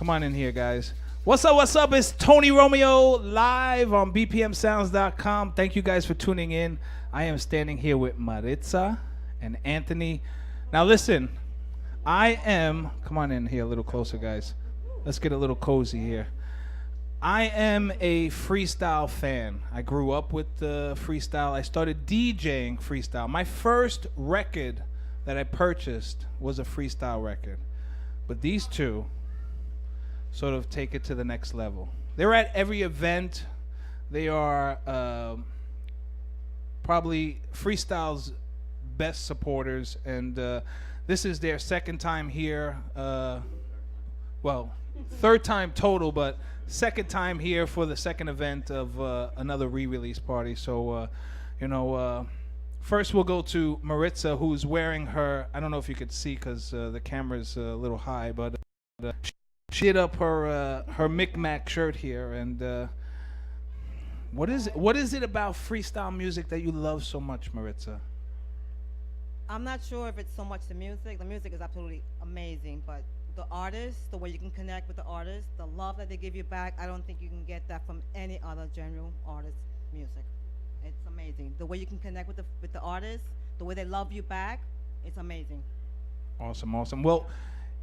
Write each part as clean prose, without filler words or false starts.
Come on in here, guys. What's up, what's up? It's Tony Romeo live on Bpmsounds.com. Thank you guys for tuning in. I am standing here with Maritza and Anthony. Now listen, come on in here a little closer, guys. Let's get a little cozy here. I am a freestyle fan. I grew up with freestyle. I started DJing freestyle. My first record that I purchased was a freestyle record. But these two sort of take it to the next level. They're at every event. They are probably freestyle's best supporters, and this is their second time here. Well, third time total, but second time here for the second event of another re-release party. So, first we'll go to Maritza, who's wearing her, I don't know if you could see because the camera's a little high, but she hit up her MICMAC shirt here. And what is it about freestyle music that you love so much, Maritza? I'm not sure if it's so much the music. The music is absolutely amazing, but the artists, the way you can connect with the artists, the love that they give you back, I don't think you can get that from any other general artist music. It's amazing. The way you can connect with the artists, the way they love you back, it's amazing. Awesome, awesome. Well,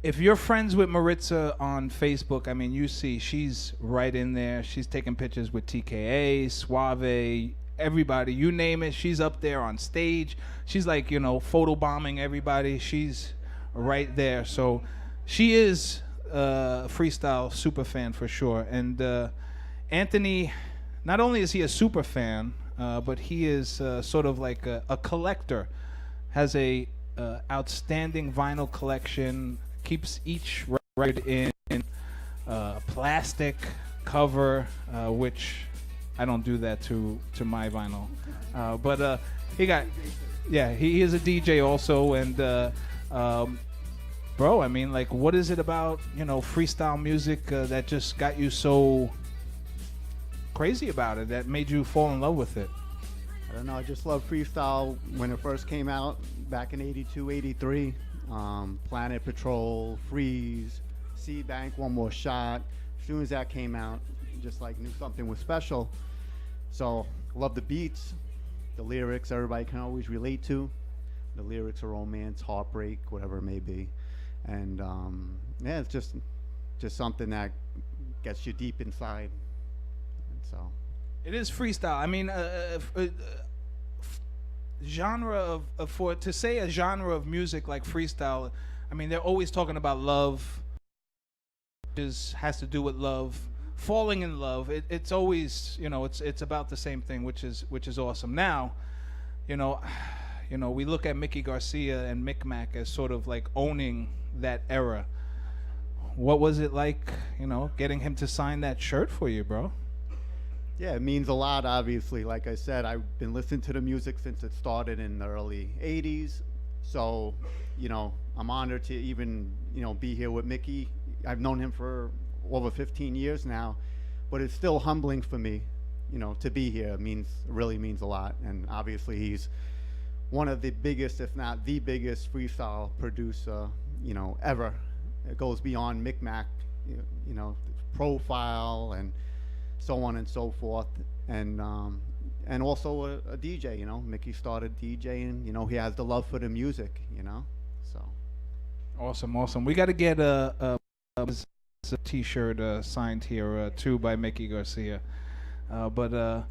if you're friends with Maritza on Facebook, I mean, you see she's right in there. She's taking pictures with TKA, Suave, everybody, you name it. She's up there on stage. She's like, photo bombing everybody. She's right there. So she is a freestyle super fan for sure. And Anthony, not only is he a super fan, but he is sort of like a collector. Has a outstanding vinyl collection. Keeps each record in plastic cover, which I don't do that to my vinyl. But he is a DJ also. And bro, I mean, like, what is it about freestyle music that just got you so crazy about it, that made you fall in love with it? I don't know, I just love freestyle when it first came out back in 82, 83. Planet Patrol, Freeze, C-Bank, One More Shot. As soon as that came out, just like knew something was special. So love the beats, the lyrics everybody can always relate to. The lyrics are romance, heartbreak, whatever it may be. And it's just something that gets you deep inside. And so it is freestyle. I mean, genre to say a genre of music like freestyle, I mean, they're always talking about love. Has to do with love, falling in love. It's always, it's about the same thing, which is awesome. Now, we look at Mickey Garcia and MICMAC as sort of like owning that era. What was it like, getting him to sign that shirt for you, bro? Yeah, it means a lot, obviously. Like I said, I've been listening to the music since it started in the early 80s. So, I'm honored to even, be here with Mickey. I've known him for over 15 years now, but it's still humbling for me, to be here. It really means a lot. And obviously he's one of the biggest, if not the biggest freestyle producer, ever. It goes beyond MICMAC, profile and so on and so forth, and also a DJ. Mickey started DJing. He has the love for the music. So awesome. We got to get a T-shirt signed here too by Mickey Garcia. But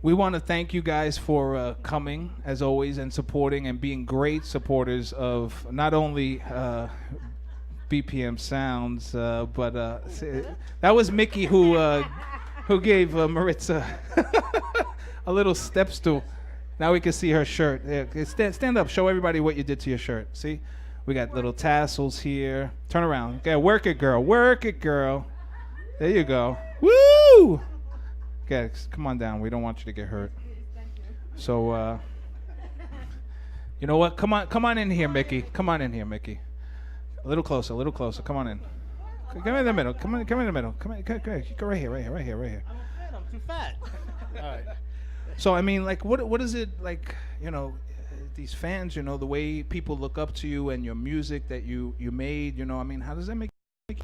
we want to thank you guys for coming as always and supporting and being great supporters of not only Bpmsounds, but that was Mickey who gave Maritza a little step stool. Now we can see her shirt. Yeah, stand up. Show everybody what you did to your shirt. See? We got little tassels here. Turn around. Okay, work it, girl. Work it, girl. There you go. Woo! Okay, come on down. We don't want you to get hurt. So, you know what? Come on in here, Mickey. Come on in here, Mickey. A little closer. Come on in. Come in the middle. Come in the middle. Come go right here. I'm too fat. All right. So I mean, like, what is it like? These fans. The way people look up to you and your music that you made. I mean, how does that make you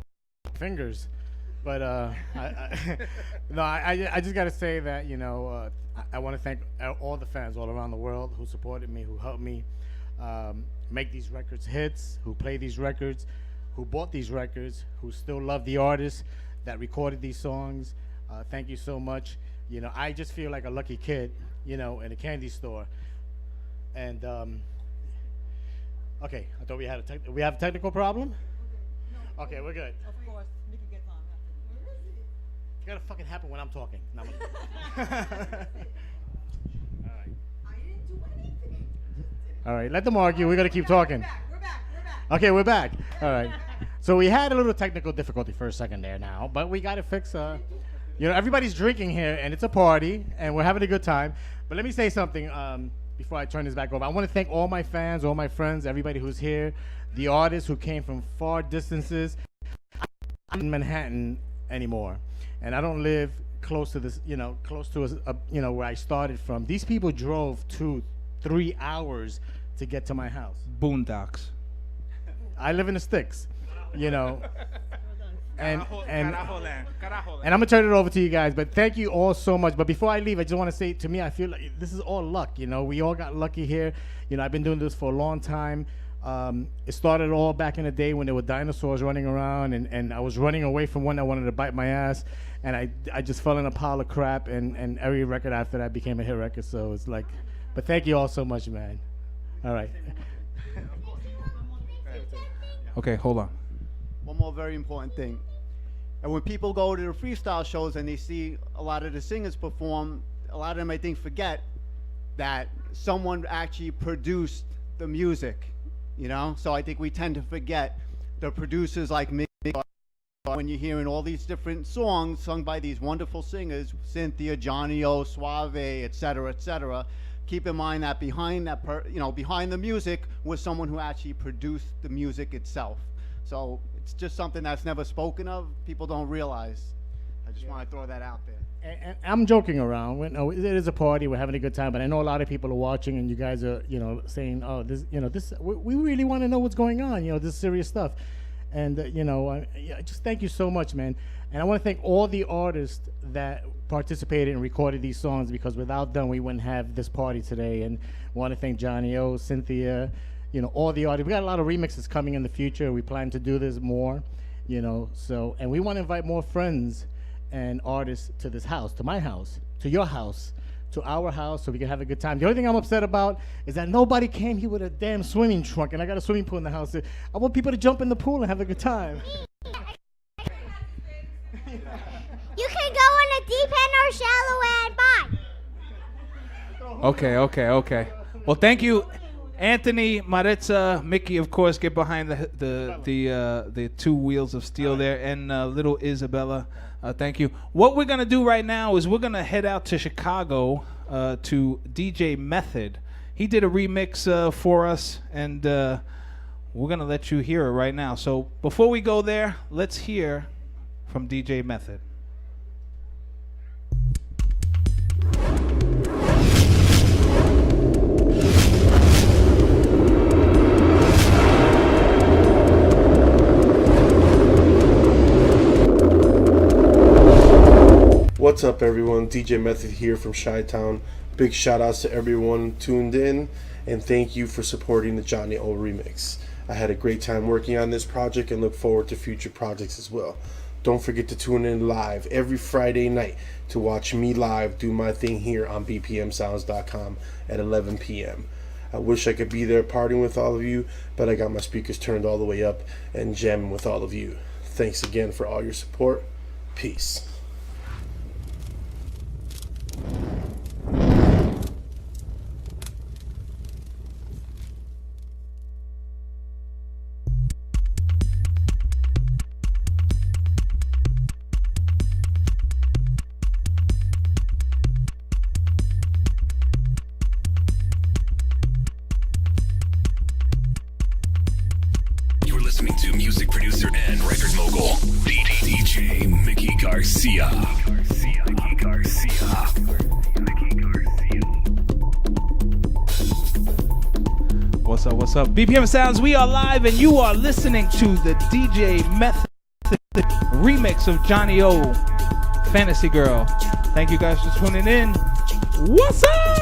fingers. But no, I just got to say that, you know, I want to thank all the fans all around the world who supported me, who helped me make these records hits, who play these records, who bought these records, who still love the artists that recorded these songs. Thank you so much. You know, I just feel like a lucky kid, you know, in a candy store. And okay, I thought we had we have a technical problem. Okay, we're good. Of course, Mickey gets on after. Where is he? It's gotta fucking happen when I'm talking. No, I'm all right. I didn't do anything. All right, let them argue. We're gonna keep talking. We're back. Okay, we're back. All right. So we had a little technical difficulty for a second there now, but we got it fixed. You know, everybody's drinking here, and it's a party, and we're having a good time. But let me say something before I turn this back over. I want to thank all my fans, all my friends, everybody who's here, the artists who came from far distances. I'm in Manhattan anymore, and I don't live close to this, you know, close to you know, where I started from. These people drove 2-3 hours to get to my house. Boondocks. I live in the sticks, you know. And I'm gonna turn it over to you guys, but thank you all so much. But before I leave, I just want to say, to me, I feel like this is all luck. You know, we all got lucky here. You know, I've been doing this for a long time. It started all back in the day when there were dinosaurs running around, and I was running away from one that wanted to bite my ass, and I just fell in a pile of crap, and every record after that became a hit record. So it's like, but thank you all so much, man. All right. Okay, hold on. One more very important thing. And when people go to the freestyle shows and they see a lot of the singers perform, a lot of them, I think, forget that someone actually produced the music, you know? So I think we tend to forget the producers like me. When you're hearing all these different songs sung by these wonderful singers, Cynthia, Johnny O, Suave, et cetera, keep in mind that behind that, behind the music was someone who actually produced the music itself. So it's just something that's never spoken of. People don't realize. I just want to throw that out there. And I'm joking around. No, it is a party. We're having a good time. But I know a lot of people are watching, and you guys are, you know, saying, "Oh, this, you know, this. We really want to know what's going on. You know, this is serious stuff." And you know, just thank you so much, man. And I want to thank all the artists that participated and recorded these songs, because without them, we wouldn't have this party today. And I want to thank Johnny O, Cynthia, you know, all the artists. We got a lot of remixes coming in the future. We plan to do this more, you know. So, and we want to invite more friends and artists to this house, to my house, to your house, to our house, so we can have a good time. The only thing I'm upset about is that nobody came here with a damn swimming trunk, and I got a swimming pool in the house. I want people to jump in the pool and have a good time. You can go in a deep end or shallow end. Bye. Okay. Well, thank you, Anthony, Maritza, Mickey. Of course, get behind the two wheels of steel there, and little Isabella. Thank you. What we're gonna do right now is we're gonna head out to Chicago to DJ Method. He did a remix for us, and we're gonna let you hear it right now. So before we go there, let's hear from DJ Method. What's up, everyone? DJ Method here from Chi-Town. Big shout outs to everyone tuned in, and thank you for supporting the Johnny O remix. I had a great time working on this project and look forward to future projects as well. Don't forget to tune in live every Friday night to watch me live do my thing here on Bpmsounds.com at 11 p.m. I wish I could be there partying with all of you, but I got my speakers turned all the way up and jamming with all of you. Thanks again for all your support. Peace. Listening to music producer and record mogul DJ Mickey Garcia. Mickey Garcia. What's up? BPM Sounds, we are live, and you are listening to the DJ Method remix of Johnny O, Fantasy Girl. Thank you guys for tuning in. What's up?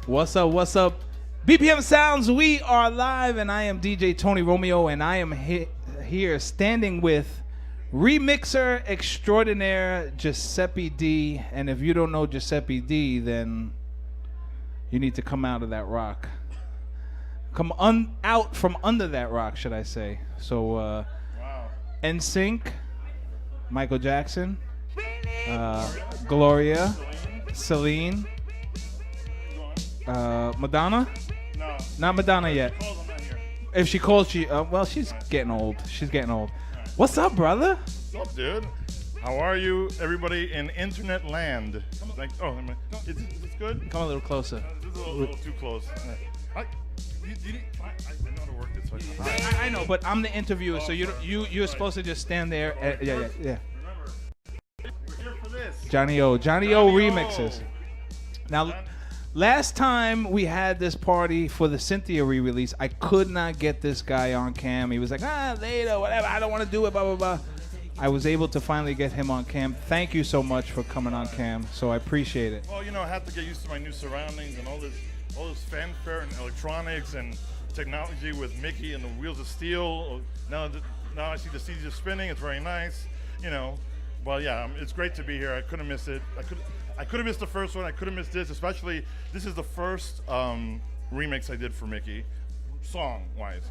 What's up? What's up? BPM Sounds, we are live, and I am DJ Tony Romeo, and I am here standing with remixer extraordinaire Giuseppe D. And if you don't know Giuseppe D, then you need to come out of that rock. Come out from under that rock, should I say. So, Wow. NSYNC, Michael Jackson, Gloria, Celine, Madonna? No. Not Madonna yet. Calls, I'm not here. If she calls, well, she's getting old. She's getting old. What's up, brother? What's up, dude? How are you, everybody in internet land? Like, is this good? Come a little closer. This is a little too close. I know how to work this. I know, but I'm the interviewer, so you're supposed to just stand there. Yeah. Remember, we're here for this. Johnny O remixes. Now, last time we had this party for the Cynthia re-release, I could not get this guy on cam. He was like, later, whatever, I don't want to do it, blah, blah, blah. I was able to finally get him on cam. Thank you so much for coming on cam, so I appreciate it. Well, I have to get used to my new surroundings and all this fanfare and electronics and technology with Mickey and the Wheels of Steel. Now I see the seeds are spinning. It's very nice, But yeah, it's great to be here. I couldn't miss it. I could have missed the first one. I could have missed this, especially this is the first remix I did for Mickey, song-wise.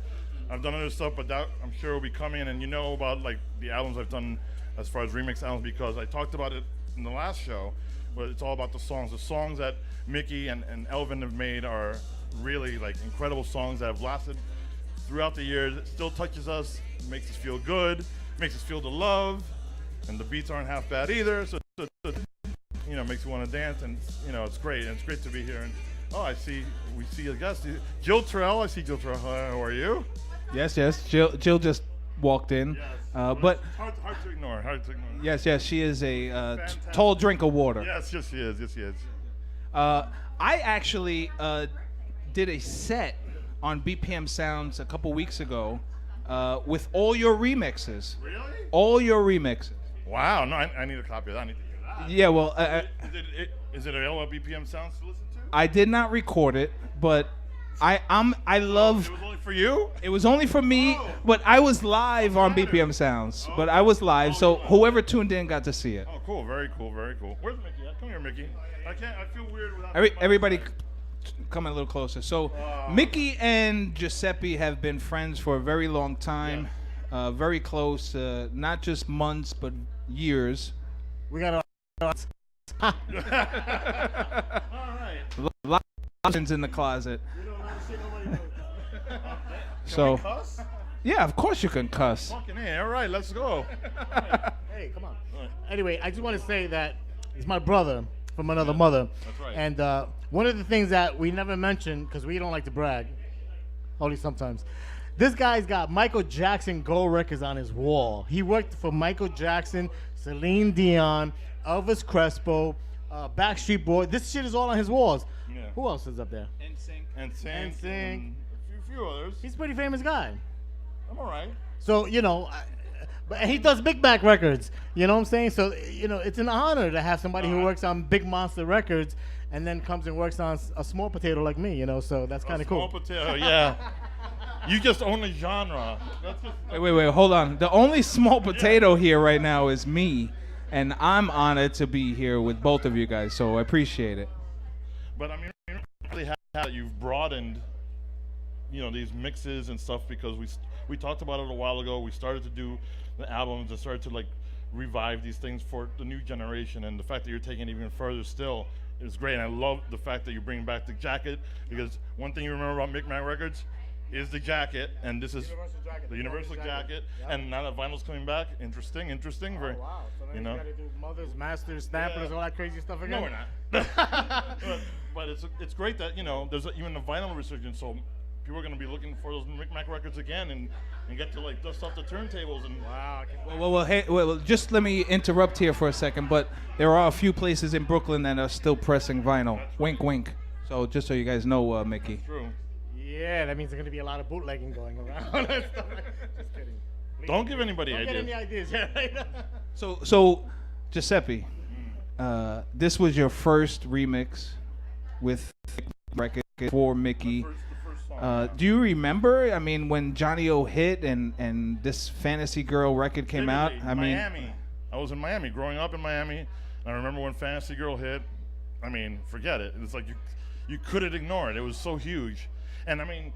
I've done other stuff, but that I'm sure will be coming. And you know about like the albums I've done as far as remix albums because I talked about it in the last show. But it's all about the songs. The songs that Mickey and Elvin have made are really like incredible songs that have lasted throughout the years. It still touches us, makes us feel good, makes us feel the love, and the beats aren't half bad either. So makes you want to dance, and it's great. And it's great to be here. And we see a guest, Jill Terrell. I see Jill Terrell. How are you? Yes. Jill just walked in. Yes. But hard to ignore. yes, she is a tall drink of water. Yes, she is. I actually did a set on Bpmsounds a couple weeks ago with all your remixes. Really? All your remixes. Wow. No, I need a copy of that. I need to hear that. Yeah, well, is it available at Bpmsounds to listen to? I did not record it, but I love. It was only for you? It was only for me, but I was live on Bpmsounds. But I was live, so whoever tuned in got to see it. Oh, cool. Very cool. Where's Mickey? Come here, Mickey. I feel weird without Everybody come a little closer. So Mickey and Giuseppe have been friends for a very long time, very close, not just months but years. We got All right. Lots of options in the closet. So. So yeah, of course you can cuss. Fucking A. All right, let's go. Hey, come on. Anyway, I just want to say that he's my brother from another mother. That's right. And one of the things that we never mention, because we don't like to brag, only sometimes, this guy's got Michael Jackson gold records on his wall. He worked for Michael Jackson, Celine Dion, Elvis Crespo, Backstreet Boys. This shit is all on his walls. Yeah. Who else is up there? And NSYNC. and a few others. He's a pretty famous guy. I'm all right. So, but he does MICMAC records. You know what I'm saying? So, it's an honor to have somebody who works on big monster records and then comes and works on a small potato like me, so that's kind of cool. Small potato, yeah. You just own a genre. That's just, Wait, hold on. The only small potato here right now is me, and I'm honored to be here with both of you guys, so I appreciate it. But I mean, really how you've broadened, these mixes and stuff because we talked about it a while ago. We started to do the albums and started to revive these things for the new generation, and the fact that you're taking it even further still is great. And I love the fact that you bring back the jacket because one thing you remember about MICMAC Records is the jacket, and this is the universal jacket. Yep. And now that vinyl's coming back, interesting. Very, wow. So then you got to do mothers, masters, stampers, all that crazy stuff again? No, we're not. but it's great that, there's even a vinyl resurgence, so people are going to be looking for those MICMAC records again and get to dust off the turntables. And wow. Well, just let me interrupt here for a second, but there are a few places in Brooklyn that are still pressing vinyl. Wink, wink. So just so you guys know, Mickey. That's true. Yeah, that means there's going to be a lot of bootlegging going around. Just kidding. Please. Don't give anybody ideas. Don't get any ideas. Yeah, right? So Giuseppe, this was your first remix with record for Mickey. The first Do you remember? I mean, when Johnny O hit and this Fantasy Girl record came out. I mean, Miami. I was in Miami, growing up in Miami. And I remember when Fantasy Girl hit. I mean, forget it. It's like you couldn't ignore it. It was so huge. And I mean,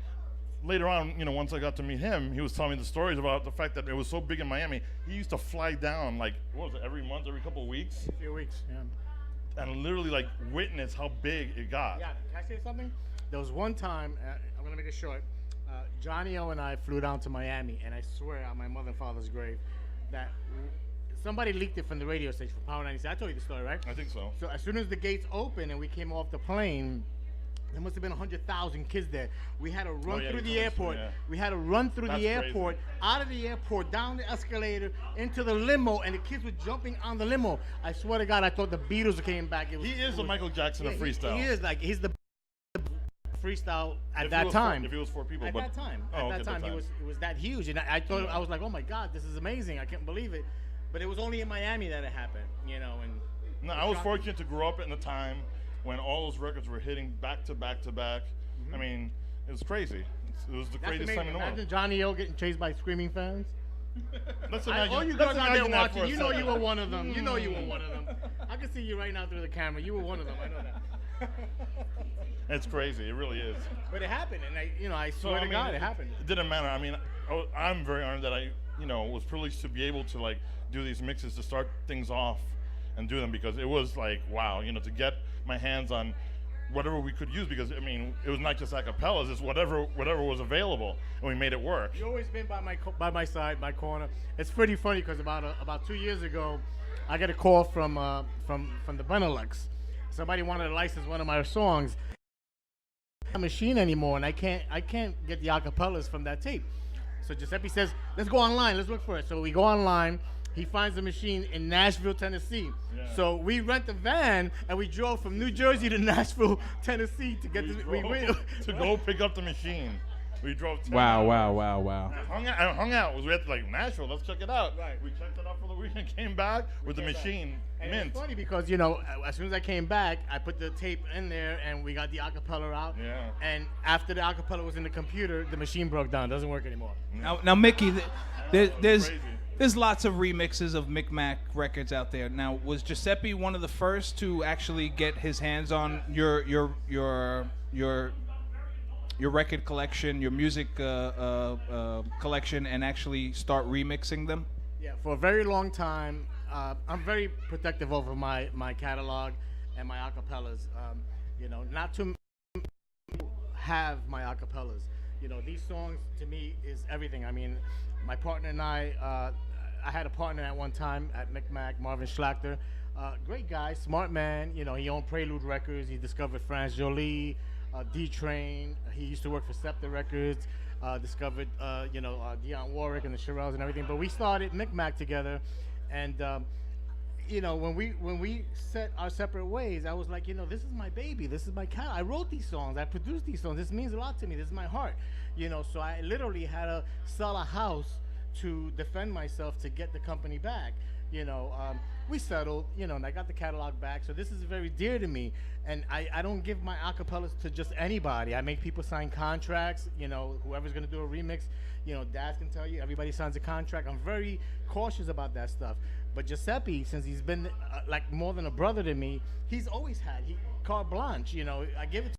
later on, once I got to meet him, he was telling me the stories about the fact that it was so big in Miami. He used to fly down like, what was it, every month, every couple of weeks? A few weeks, yeah. And literally like witness how big it got. Yeah, can I say something? There was one time, I'm going to make it short, Johnny O and I flew down to Miami, and I swear on my mother and father's grave that somebody leaked it from the radio station, from Power 96. I told you the story, right? I think so. So as soon as the gates opened and we came off the plane, there must have been 100,000 kids there. We had to run through the airport. Yeah. We had to run through That's the airport, crazy. out of the airport, down the escalator, into the limo, and the kids were jumping on the limo. I swear to God, I thought the Beatles came back. He is the Michael Jackson of freestyle. He is like he's the freestyle at If that it was time. if it was 4 people, At but that time, Oh, at that okay, time, it was that huge, and I thought I was like, oh my God, this is amazing. I can't believe it. But it was only in Miami that it happened, And No, I was fortunate to grow up in the time when all those records were hitting back to back to back. I mean, it was crazy. It was the that's greatest amazing. time in the world. Imagine Johnny O getting chased by screaming fans. Let's imagine. All you let's guys out there imagine that for watching, a you know you second. were one of them. You know you were one of them. I can see you right now through the camera. You were one of them. I know that. It's crazy. It really is. But it happened, and I swear to God, it happened. It didn't matter. I mean, I'm very honored that I, was privileged to be able to like do these mixes to start things off and do them, because it was like, wow, to get my hands on whatever we could use, because I mean, it was not just acapellas, it's whatever was available, and we made it work. You've always been by my side, my corner. It's pretty funny because about 2 years ago, I got a call from the Benelux. Somebody wanted to license one of my songs. A machine anymore, and I can't get the acapellas from that tape. So Giuseppe says, let's go online, let's look for it. So we go online. He finds the machine in Nashville, Tennessee. Yeah. So we rent a van and we drove from New Jersey to Nashville, Tennessee to get to go pick up the machine. We drove 10 wow. hours. I hung out. We had to like Nashville. Let's check it out. Right. We checked it out for the weekend. Came back with the machine And mint. it's funny because as soon as I came back, I put the tape in there and we got the acapella out. Yeah. And after the acapella was in the computer, the machine broke down. It doesn't work anymore. Now Mickey, there's Crazy. lots of remixes of MICMAC records out there. Now, was Giuseppe one of the first to actually get his hands on your record collection, your music collection, and actually start remixing them? Yeah, for a very long time, I'm very protective over my catalog and my acapellas. Not to have my acapellas. These songs to me is everything. I mean, my partner and I had a partner at one time at MICMAC, Marvin Schlachter. Great guy, smart man. He owned Prelude Records. He discovered France Jolie, D-Train. He used to work for Scepter Records. Discovered, Dionne Warwick and the Shirelles and everything. But we started MICMAC together, and when we set our separate ways, I was like, this is my baby. This is my cat. I wrote these songs. I produced these songs. This means a lot to me. This is my heart. So I literally had to sell a house to defend myself to get the company back. We settled, and I got the catalog back. So this is very dear to me. And I don't give my acapellas to just anybody. I make people sign contracts. Whoever's going to do a remix, Daz can tell you, everybody signs a contract. I'm very cautious about that stuff. But Giuseppe, since he's been like more than a brother to me, he's always had carte blanche. I give it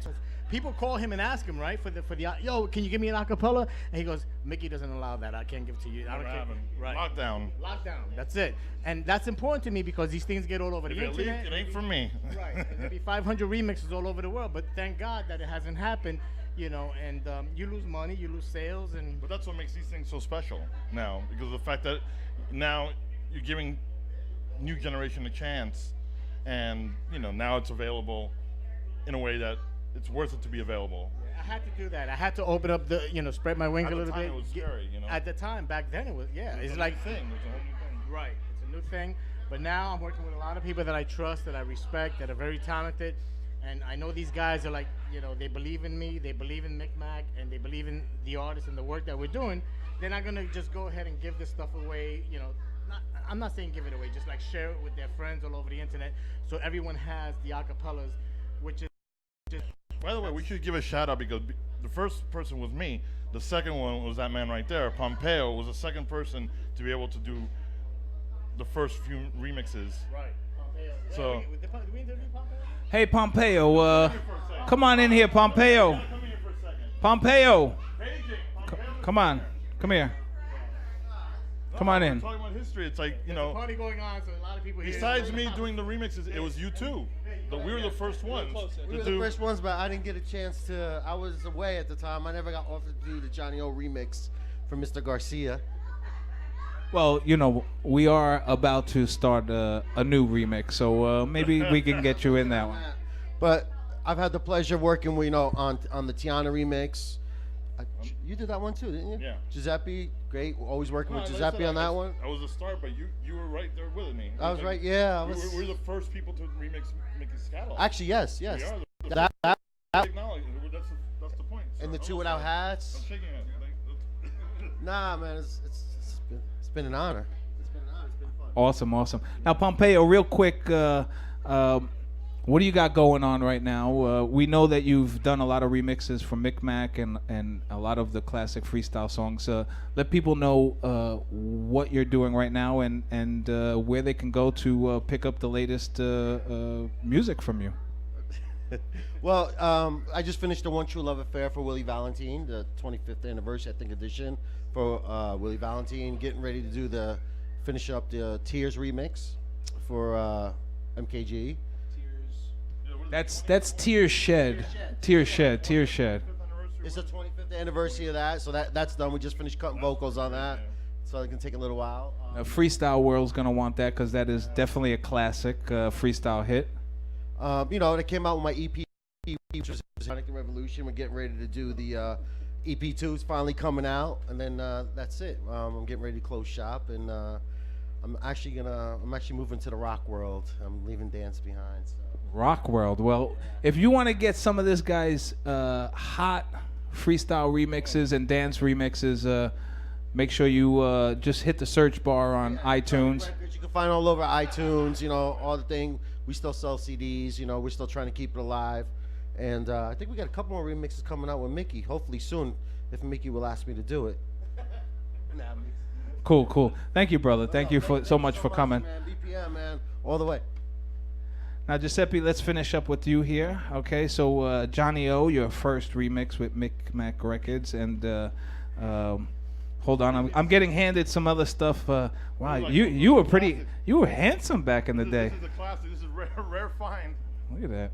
to people call him and ask him, right, for the yo, can you give me an acapella? And he goes, Mickey doesn't allow that. I can't give it to you. I don't care. Right. Lockdown. That's it. And that's important to me because these things get all over the If it internet. leaked, it ain't for me. Right. And there'll be 500 remixes all over the world. But thank God that it hasn't happened. And you lose money, you lose sales, and But that's what makes these things so special now, because of the fact that now you're giving new generation a chance, and now it's available in a way that it's worth it to be available. I had to do that. I had to open up the, spread my wings At a the little time bit. it was scary, At the time, back then it was, yeah. It's It's a like new thing. It's a whole new thing. Right. It's a new thing. But now I'm working with a lot of people that I trust, that I respect, that are very talented. And I know these guys are like, they believe in me, they believe in MICMAC, and they believe in the artists and the work that we're doing. They're not going to just go ahead and give this stuff away, I'm not saying give it away, just like share it with their friends all over the internet so everyone has the acapellas, which is just By the way, we should give a shout out because the first person was me. The second one was that man right there. Pompeo was the second person to be able to do the first few remixes. Right. Pompeo. So- Do we interview Pompeo? Hey, Pompeo, come on in here, Pompeo. Come in here for a second. Pompeo, Paging, Pompeo. come on, come here. Come on in. We're talking about history. It's like, you know, Party going on, so a lot of people here. besides me doing the remixes, it was you too. We were the first ones We to were the do. first ones, but I didn't get a chance to. I was away at the time. I never got offered to do the Johnny O remix for Mr. Garcia. Well, you know, we are about to start a new remix, so maybe we can get you in that one. But I've had the pleasure of working with, on the Tiana remix. You did that one too, didn't you? Yeah. Giuseppe, great. Always working No, with like I Giuseppe said, on that one. I was a star, but you were right there with me. I was right. Yeah, I We was. were the first people to remix Mickey's catalog. Actually, yes. We are the That technology. That's the point. and the sir. two I'm without sorry. hats. I'm shaking it. Nah, man, it's been an honor. It's been an honor. It's been fun. Awesome. Now, Pompeo, real quick, what do you got going on right now? We know that you've done a lot of remixes for MICMAC and a lot of the classic freestyle songs. Let people know what you're doing right now and where they can go to pick up the latest music from you. Well, I just finished the One True Love Affair for Willie Valentine, the 25th anniversary, I think, edition for Willie Valentine. Getting ready to finish up the Tears remix for MKG. That's Tears Shed. Tears Shed. It's the 25th anniversary of that, so that's done. We just finished cutting vocals on that, so it can take a little while. Freestyle World's gonna want that because that is definitely a classic freestyle hit. It came out with my EP, which was Sonic the Revolution. We're getting ready to do the EP2 is finally coming out, and then that's it. I'm getting ready to close shop, and I'm actually moving to the rock world. I'm leaving dance behind. So. Rock World. Well, if you want to get some of this guy's hot freestyle remixes and dance remixes, make sure you just hit the search bar on iTunes. Records you can find all over iTunes. All the thing. We still sell CDs. We're still trying to keep it alive, and I think we got a couple more remixes coming out with Mickey. Hopefully soon, if Mickey will ask me to do it. Cool. Thank you, brother. Thank you so much for coming. Man. BPM, man, all the way. Now, Giuseppe, let's finish up with you here. Okay, so Johnny O, your first remix with MICMAC Records, and hold on, I'm getting handed some other stuff. Wow, you were handsome back in the day. This is a classic. This is rare find. Look at that,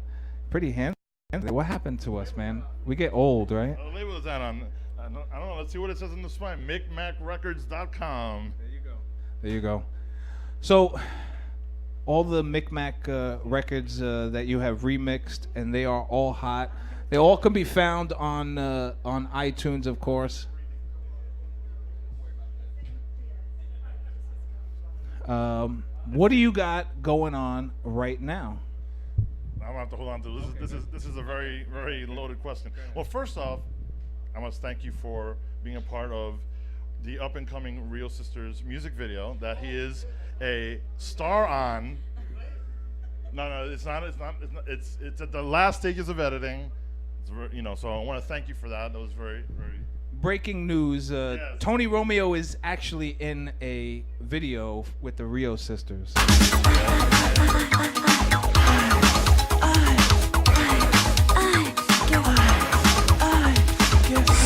pretty handsome. What happened to us, man? We get old, right? What label is that on? I don't know. Let's see what it says in the spine. MICMACrecords.com. There you go. So, all the MICMAC records that you have remixed, and they are all hot. They all can be found on iTunes, of course. What do you got going on right now? I'm gonna have to hold on to this. This is a very, very loaded question. Well, first off, I must thank you for being a part of the up and coming Real Sisters music video that he is a star on. No, it's not. It's at the last stages of editing. So I want to thank you for that. That was very, very. Breaking news, Yes. Tony Romeo is actually in a video with the Rio sisters.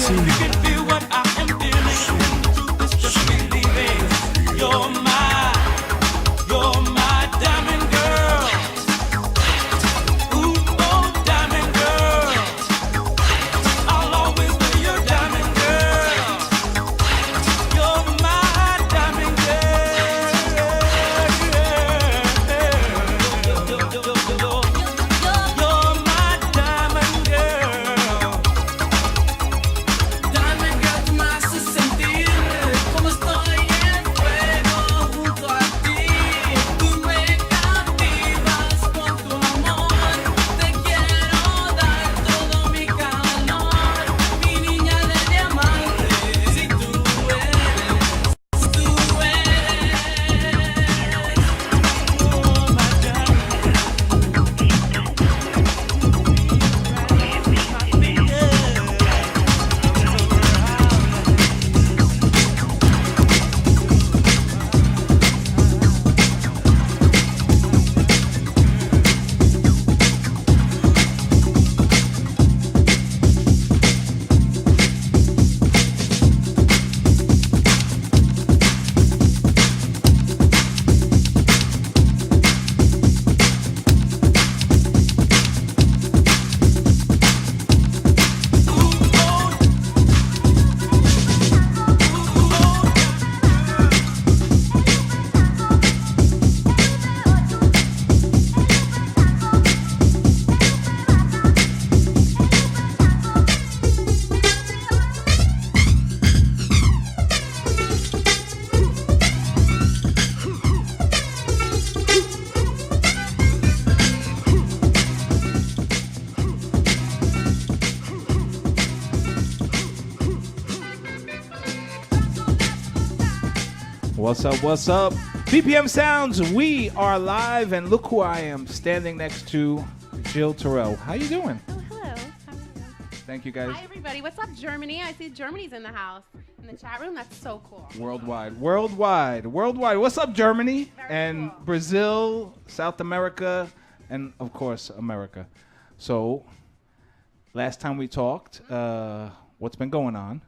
You can feel what I am feeling. Truth is just believing. You're my diamond girl. Ooh, oh, diamond girl. I'll always be your diamond girl. You're my diamond girl. You're my diamond girl. Diamond What's up? What's up? BPM Sounds, we are live, and look who I am standing next to, Jill Terrell. How you doing? Oh, hello. How are you? Thank you, guys. Hi, everybody. What's up, Germany? I see Germany's in the house, in the chat room. That's so cool. Worldwide. What's up, Germany? And cool. Brazil, South America, and, of course, America. So, last time we talked, what's been going on?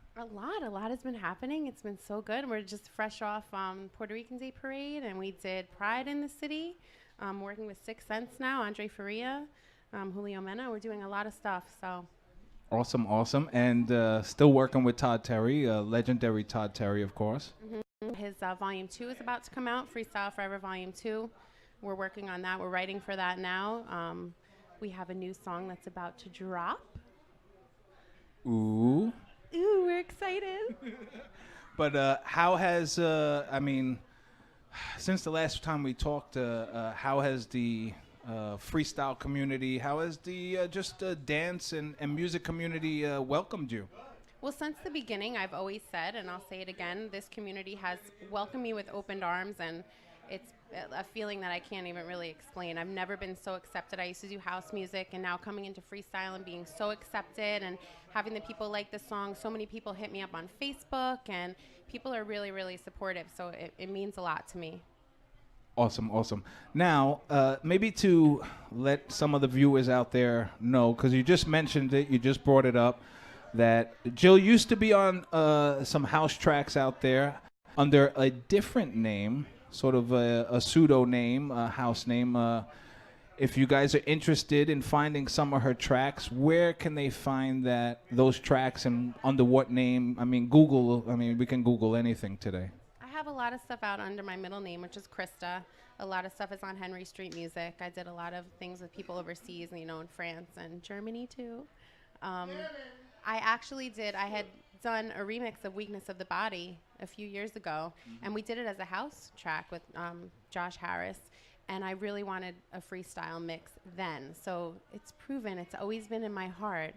A lot has been happening. It's been so good. We're just fresh off Puerto Rican Day Parade, and we did Pride in the City. Working with 6 Cents now, Andre Faria, Julio Mena. We're doing a lot of stuff, so. Awesome. And still working with Todd Terry, legendary Todd Terry, of course. Mm-hmm. His Volume 2 is about to come out, Freestyle Forever Volume 2. We're working on that. We're writing for that now. We have a new song that's about to drop. Ooh, we're excited. But how has, since the last time we talked, how has the freestyle community, how has the dance and music community welcomed you? Well, since the beginning, I've always said, and I'll say it again, this community has welcomed me with open arms, and it's a feeling that I can't even really explain. I've never been so accepted. I used to do house music, and now coming into freestyle and being so accepted and having the people like the song. So many people hit me up on Facebook, and people are really, really supportive. So it means a lot to me. Awesome. Now, maybe to let some of the viewers out there know, because you just mentioned it, you just brought it up, that Jill used to be on some house tracks out there under a different name, sort of a pseudo name, a house name. If you guys are interested in finding some of her tracks, where can they find those tracks, and under what name? Google. We can Google anything today. I have a lot of stuff out under my middle name, which is Krista. A lot of stuff is on Henry Street Music. I did a lot of things with people overseas, in France and Germany too. I had done a remix of Weakness of the Body a few years ago, and we did it as a house track with Josh Harris, and I really wanted a freestyle mix then. So it's proven, it's always been in my heart.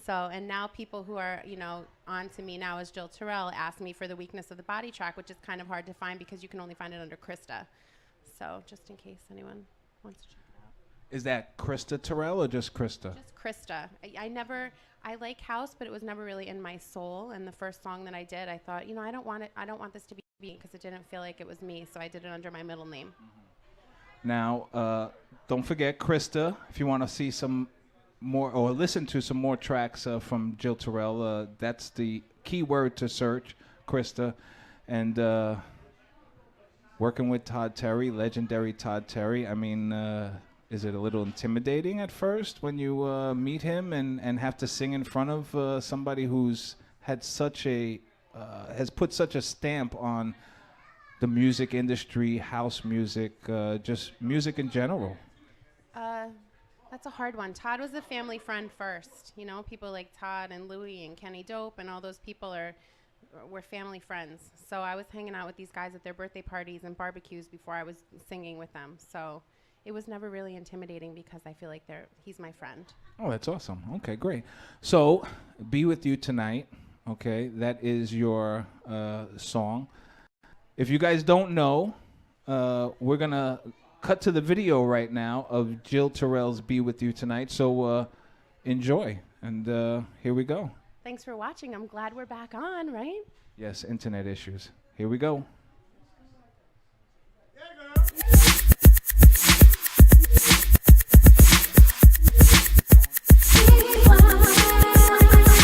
And now people who are, on to me now as Jill Terrell ask me for the Weakness of the Body track, which is kind of hard to find because you can only find it under Krista. So just in case anyone wants to check it out. Is that Krista Terrell or just Krista? Just Krista. I like house, but it was never really in my soul. And the first song that I did, I thought, I don't want this to be me, because it didn't feel like it was me. So I did it under my middle name. Now, don't forget Krista. If you want to see some more or listen to some more tracks from Jill Terrell, that's the keyword to search, Krista. And working with Todd Terry, legendary Todd Terry. Is it a little intimidating at first when you meet him and have to sing in front of somebody who's had has put such a stamp on the music industry, house music, just music in general? That's a hard one. Todd was a family friend first. People like Todd and Louie and Kenny Dope and all those people were family friends. So I was hanging out with these guys at their birthday parties and barbecues before I was singing with them. So it was never really intimidating because I feel like he's my friend. Oh, that's awesome. Okay, great. So, Be With You Tonight, okay, that is your song. If you guys don't know, we're going to cut to the video right now of Jill Terrell's Be With You Tonight. So, enjoy. And here we go. Thanks for watching. I'm glad we're back on, right? Yes, internet issues. Here we go. Be with you tonight.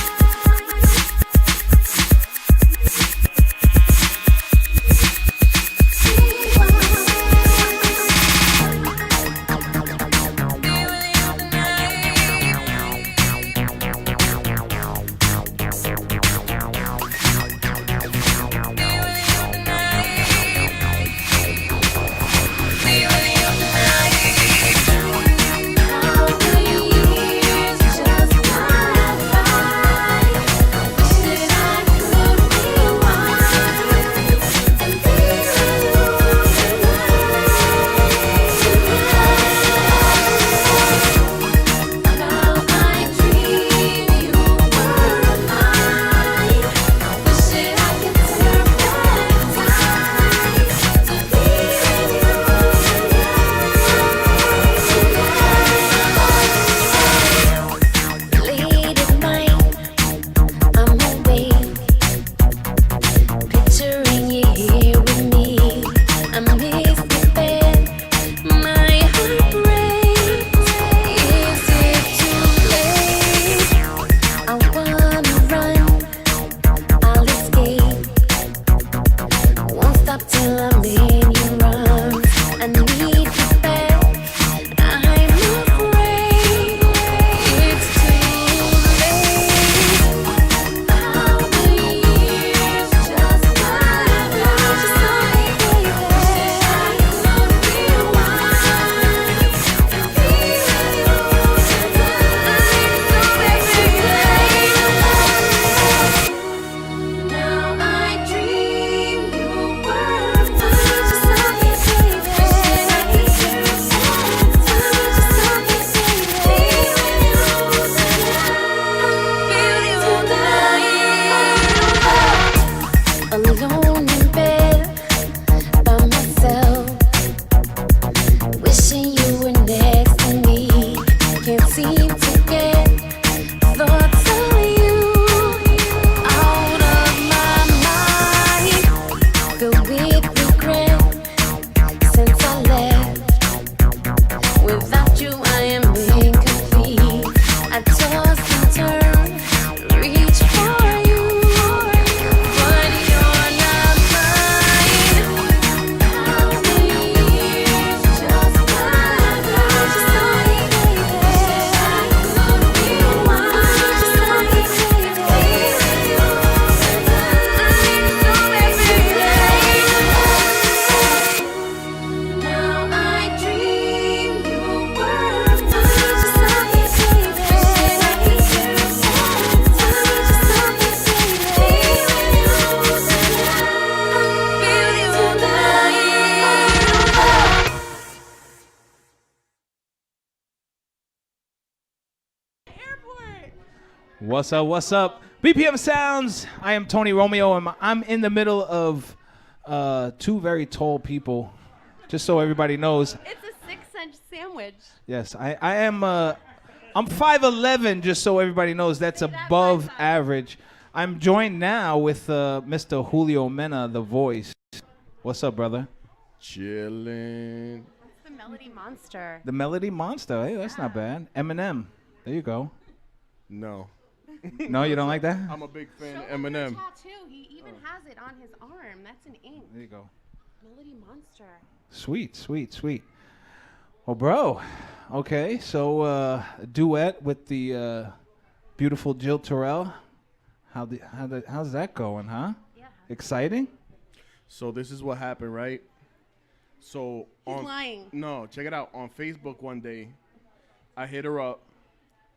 What's up? What's up? BPM Sounds. I am Tony Romeo, and I'm in the middle of two very tall people. Just so everybody knows. It's a 6-inch sandwich. Yes, I am. I'm 5'11", just so everybody knows. That's above average. I'm joined now with Mr. Julio Mena, the voice. What's up, brother? Chillin'. It's the Melody Monster. The Melody Monster. Hey, that's not bad. Eminem. There you go. No. No, you don't like that? I'm a big fan of Show him the Eminem. tattoo. He even has it on his arm. That's an ink. There you go. Melody Monster. Sweet, sweet, sweet. Well, bro. Okay, so duet with the beautiful Jill Terrell. How's that going, huh? Yeah. Exciting? So this is what happened, right? So He's lying. No, check it out. On Facebook one day, I hit her up,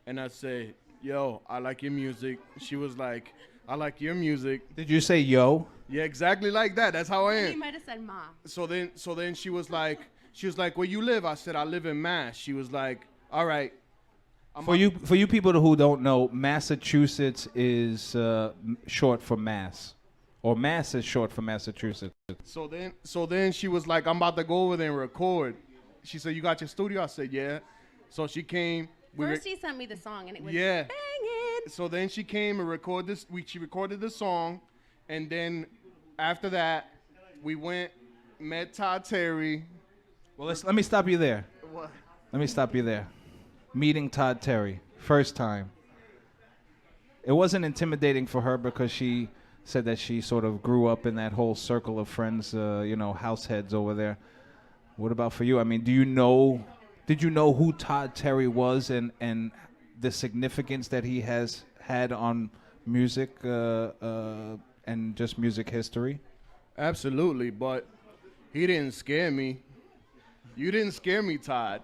and I said, "Yo, I like your music." She was like, "I like your music." Did you say yo? Yeah, exactly like that. That's how I He am. might have said ma. So then she was like, "Where you live?" I said, "I live in Mass." She was like, "All right." For you people who don't know, Massachusetts is short for Mass, or Mass is short for Massachusetts. So then she was like, "I'm about to go over there and record." She said, "You got your studio?" I said, "Yeah." So she came. First he sent me the song and it was Yeah. banging. So then she came and recorded this. She recorded the song, and then after that, we went, met Todd Terry. Well, let me stop you there. What? Let me stop you there. Meeting Todd Terry, first time. It wasn't intimidating for her because she said that she sort of grew up in that whole circle of friends, house heads over there. What about for you? I mean, did you know who Todd Terry was and the significance that he has had on music and just music history? Absolutely, but he didn't scare me. You didn't scare me, Todd.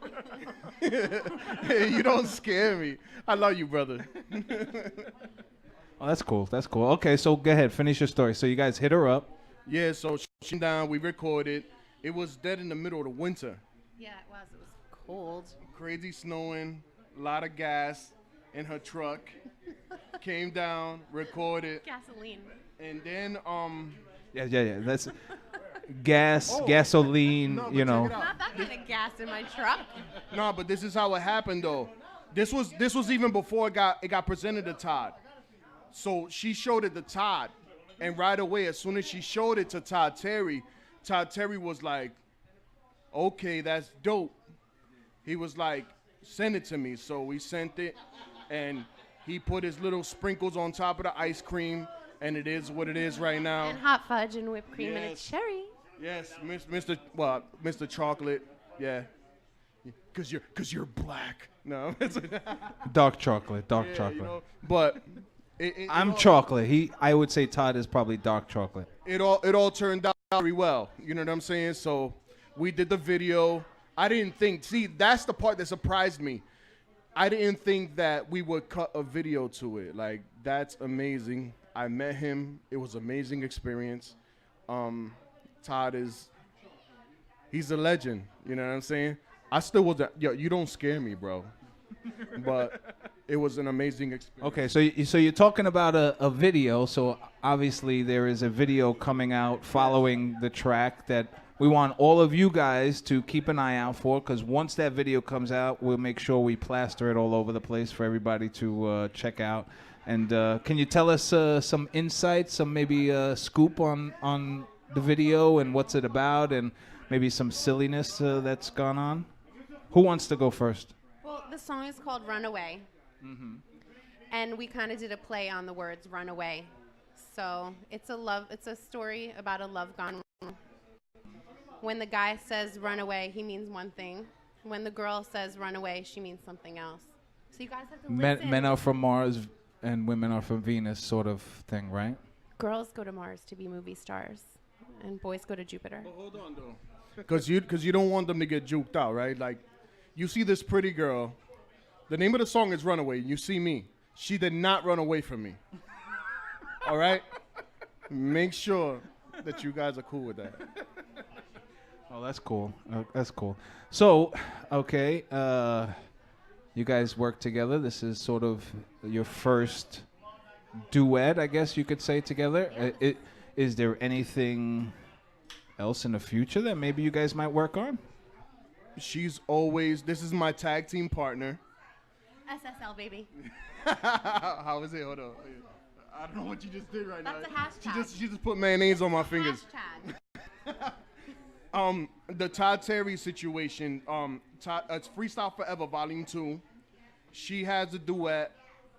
You don't scare me. I love you, brother. Oh, that's cool. That's cool. Okay, so go ahead. Finish your story. So you guys hit her up. Yeah, so she came down. We recorded. It was dead in the middle of the winter. Yeah, it was. It was cold. Crazy snowing. A lot of gas in her truck. Came down, recorded. Gasoline. And then, Yeah. That's gasoline, No, but you know. check it out. Not that kind of gas in my truck. No, but this is how it happened though. This was even before it got presented to Todd. So she showed it to Todd, and right away, as soon as she showed it to Todd Terry was like, "Okay, that's dope." He was like, "Send it to me." So we sent it, and he put his little sprinkles on top of the ice cream, and it is what it is right now. And hot fudge and whipped cream and it's cherry. Yes, Mr. Chocolate, yeah. Cause you're black. No, Dark chocolate. You know, but I'm chocolate. I would say Todd is probably dark chocolate. It all turned out very well. You know what I'm saying? So we did the video. I didn't think. See, that's the part that surprised me. I didn't think that we would cut a video to it. Like, that's amazing. I met him. It was an amazing experience. Todd he's a legend. You know what I'm saying? I still wasn't. Yo, you don't scare me, bro. But it was an amazing experience. Okay, so you're talking about a video. So obviously there is a video coming out following the track that we want all of you guys to keep an eye out for, because once that video comes out, we'll make sure we plaster it all over the place for everybody to check out. And can you tell us some insights, some maybe scoop on the video and what's it about, and maybe some silliness that's gone on? Who wants to go first? Well, the song is called Runaway. Mm-hmm. And we kind of did a play on the words runaway. So it's a story about a love gone wrong. When the guy says run away, he means one thing. When the girl says run away, she means something else. So you guys have to listen. Men are from Mars and women are from Venus sort of thing, right? Girls go to Mars to be movie stars, and boys go to Jupiter. But hold on, though. Because you don't want them to get juked out, right? Like, you see this pretty girl. The name of the song is Runaway. You see me. She did not run away from me. All right? Make sure that you guys are cool with that. Oh, that's cool. That's cool. So, okay, You guys work together. This is sort of your first duet, I guess you could say, together. Is there anything else in the future that maybe you guys might work on? This is my tag team partner. SSL, baby. How is it? Hold on. I don't know what you just did right That's now. a hashtag. She just put mayonnaise on my fingers. Hashtag. The Todd Terry situation, it's Freestyle Forever Volume 2. She has a duet.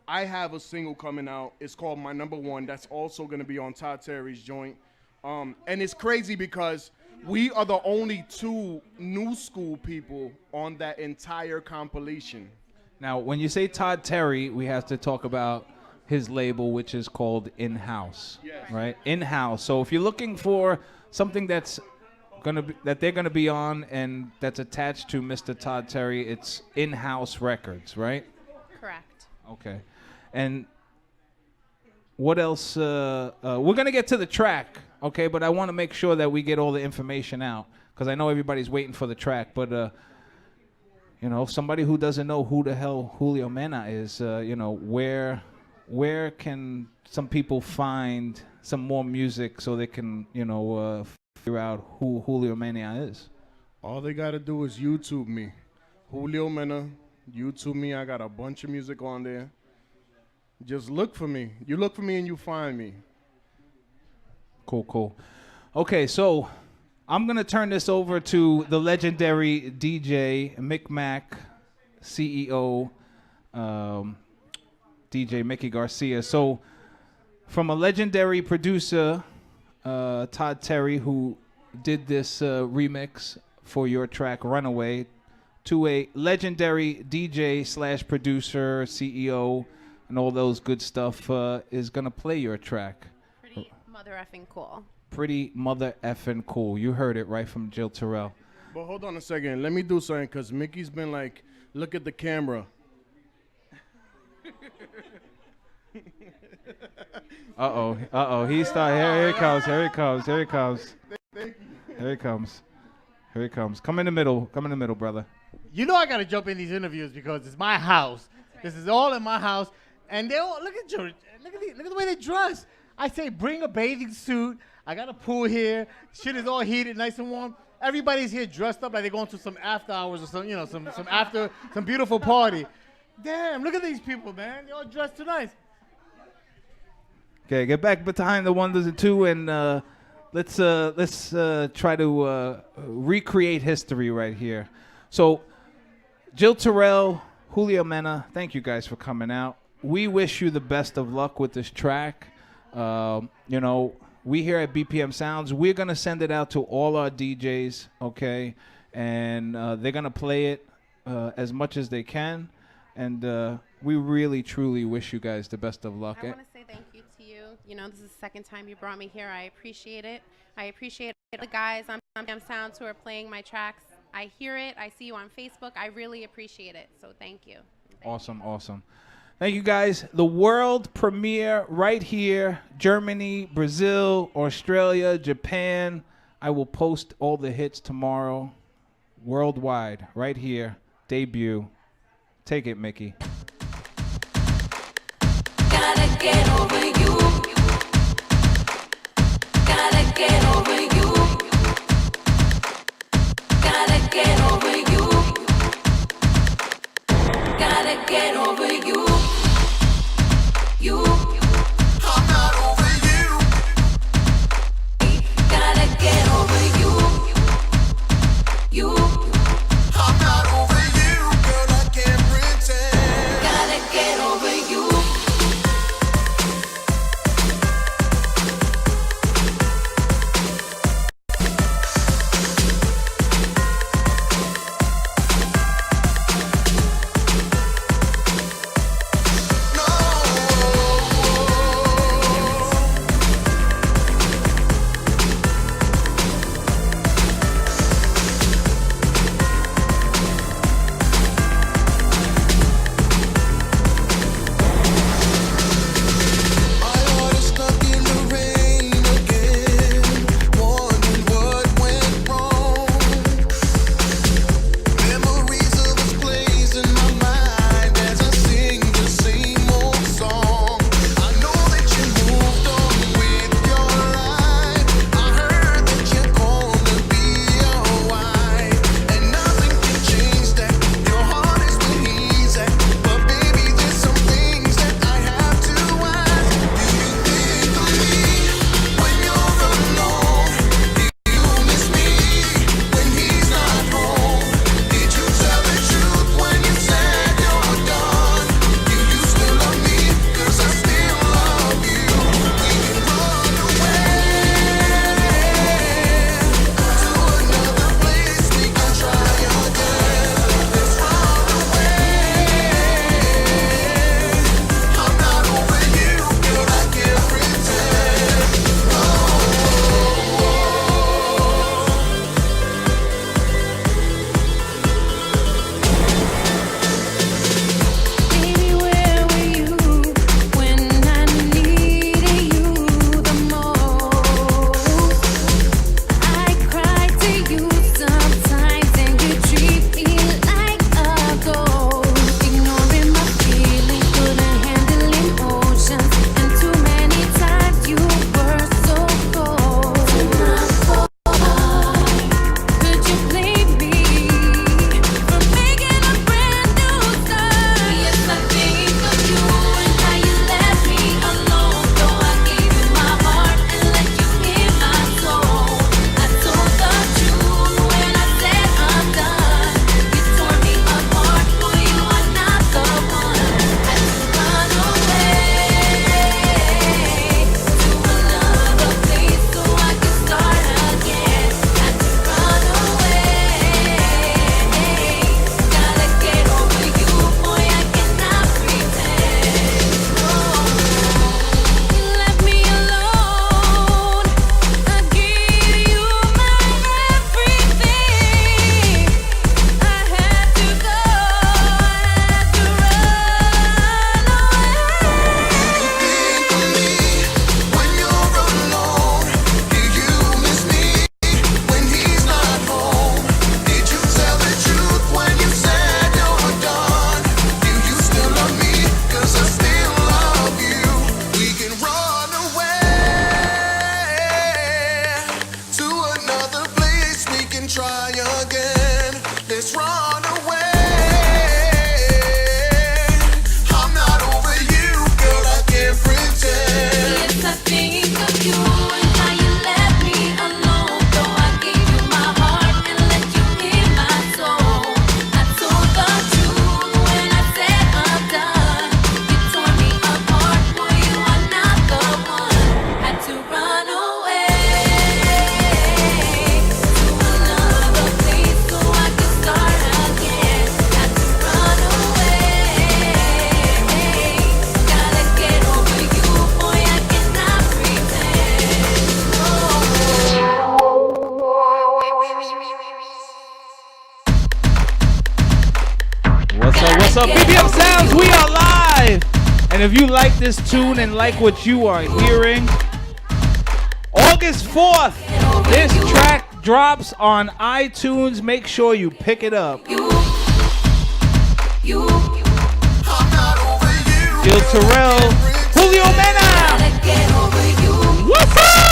I have a single coming out. It's called My Number One. That's also going to be on Todd Terry's joint. And it's crazy because we are the only two new school people on that entire compilation. Now, when you say Todd Terry, we have to talk about his label, which is called In-House, right? In-House. So if you're looking for something that they're gonna be on and that's attached to Mr. Todd Terry, it's In-House Records, right? Correct. Okay. And what else? We're gonna get to the track, okay? But I want to make sure that we get all the information out because I know everybody's waiting for the track. But somebody who doesn't know who the hell Julio Mena is, where can some people find some more music so they can, figure out who Julio Mena is? All they got to do is YouTube me. Julio Mena, YouTube me. I got a bunch of music on there. Just look for me. You look for me and you find me. Cool. Okay, so I'm going to turn this over to the legendary DJ, MICMAC, CEO, DJ Mickey Garcia. So from a legendary producer, Todd Terry, who did this remix for your track Runaway, to a legendary DJ / producer, CEO, and all those good stuff, is going to play your track. Pretty mother effing cool. Pretty mother effing cool. You heard it right from Jill Terrell. But hold on a second. Let me do something because Mickey's been like, look at the camera. Uh-oh. He started. Here he comes. Here he comes. Come in the middle, brother. You know I gotta jump in these interviews because it's my house. Right. This is all in my house, and they all look at George. Look at the way they dress. I say bring a bathing suit. I got a pool here. Shit is all heated, nice and warm. Everybody's here dressed up like they're going to some after hours or some beautiful party. Damn, look at these people, man. They all dressed too nice. Okay, get back behind the one, and two, and let's try to recreate history right here. So, Jill Terrell, Julio Mena, thank you guys for coming out. We wish you the best of luck with this track. We here at Bpmsounds, we're gonna send it out to all our DJs, okay, and they're gonna play it as much as they can, and we really, truly wish you guys the best of luck. I want to say thank you to you. This is the second time you brought me here. I appreciate it. I appreciate the guys on Bpmsounds who are playing my tracks. I hear it. I see you on Facebook. I really appreciate it. So thank you. Awesome. Thank you, guys. The world premiere right here. Germany, Brazil, Australia, Japan. I will post all the hits tomorrow. Worldwide, right here. Debut. Take it, Mickey. Gotta get over you. Gotta get over you. Gotta get over you. Gotta get over you. I'm not over you. Gotta get over you. I'm not over you, girl. I can't pretend. Gotta get over you. And if you like this tune and like what you are hearing, August 4th, this track drops on iTunes. Make sure you pick it up. Jill Terrell, Julio Mena. What's up?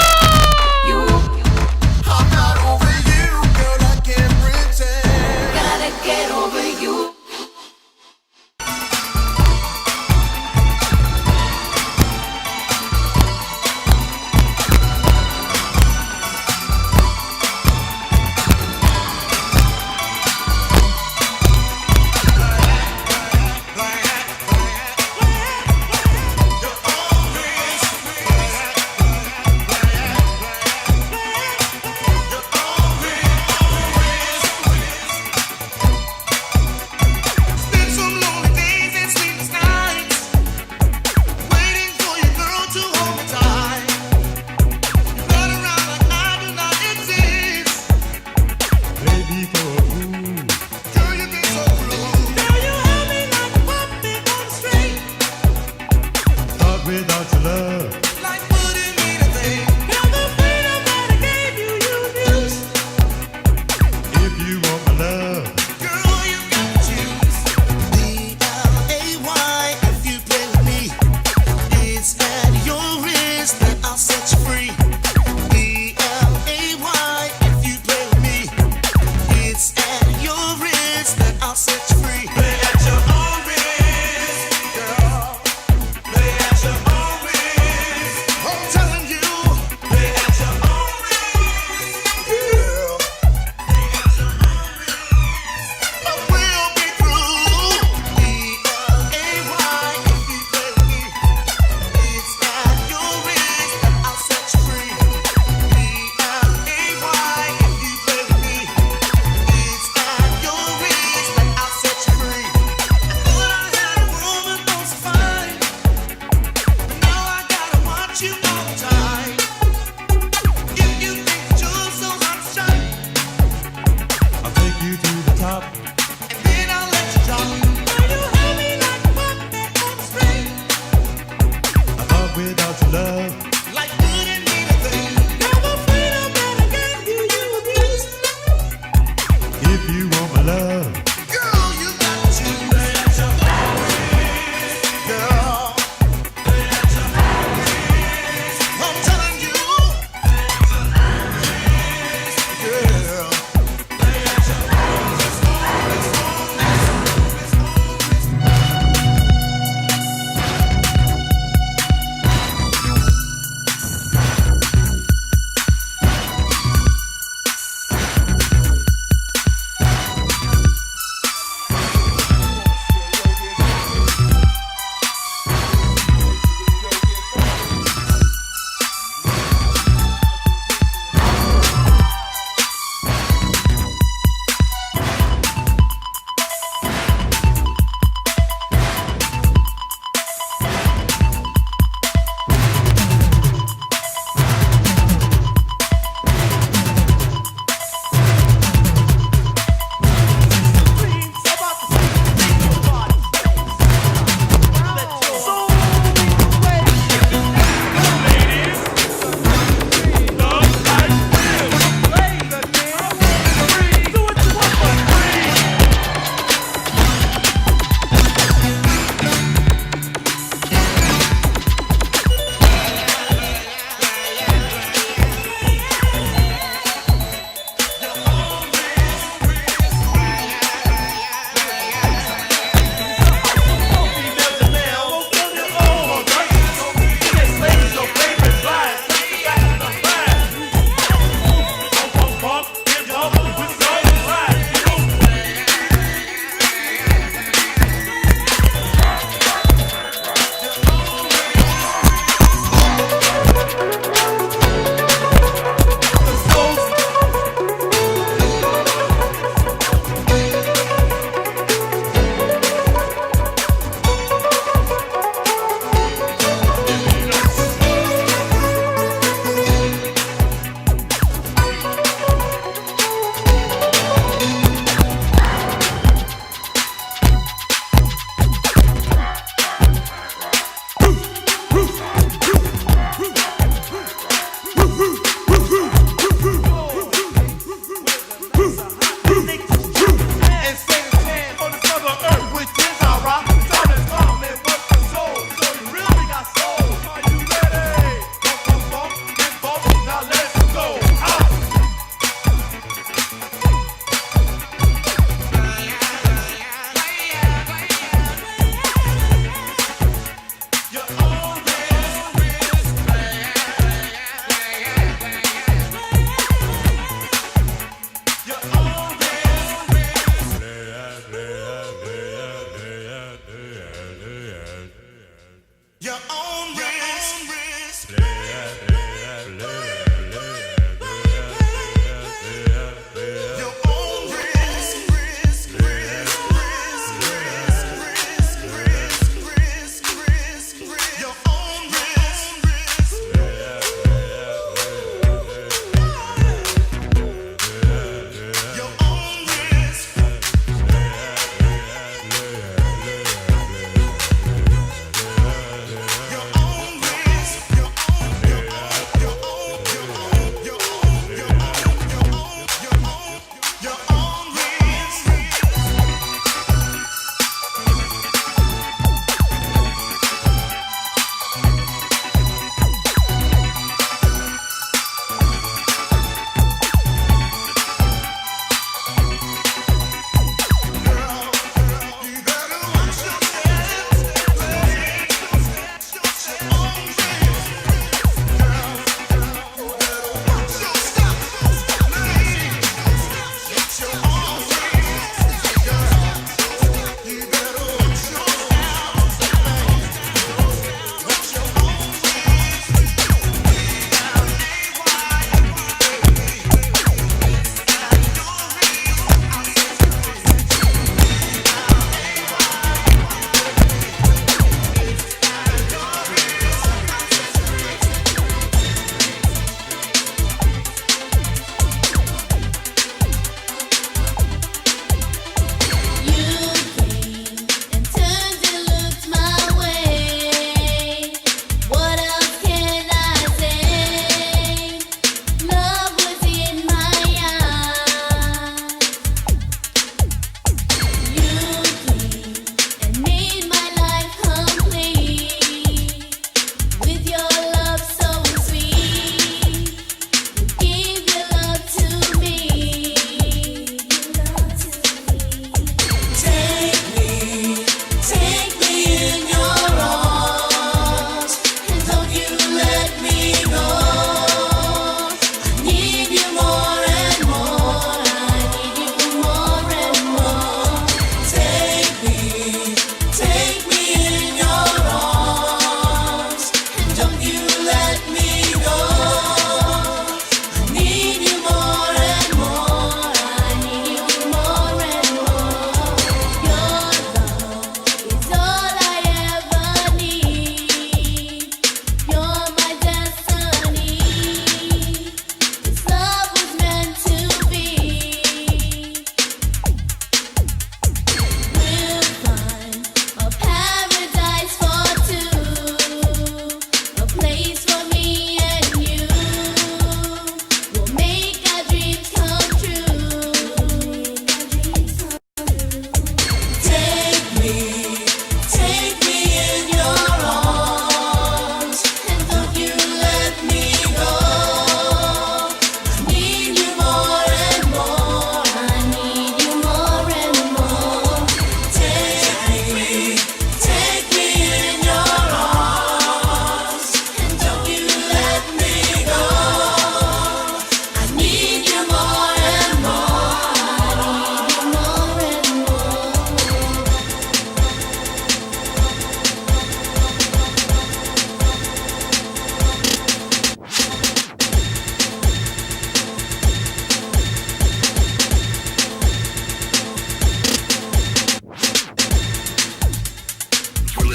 I'm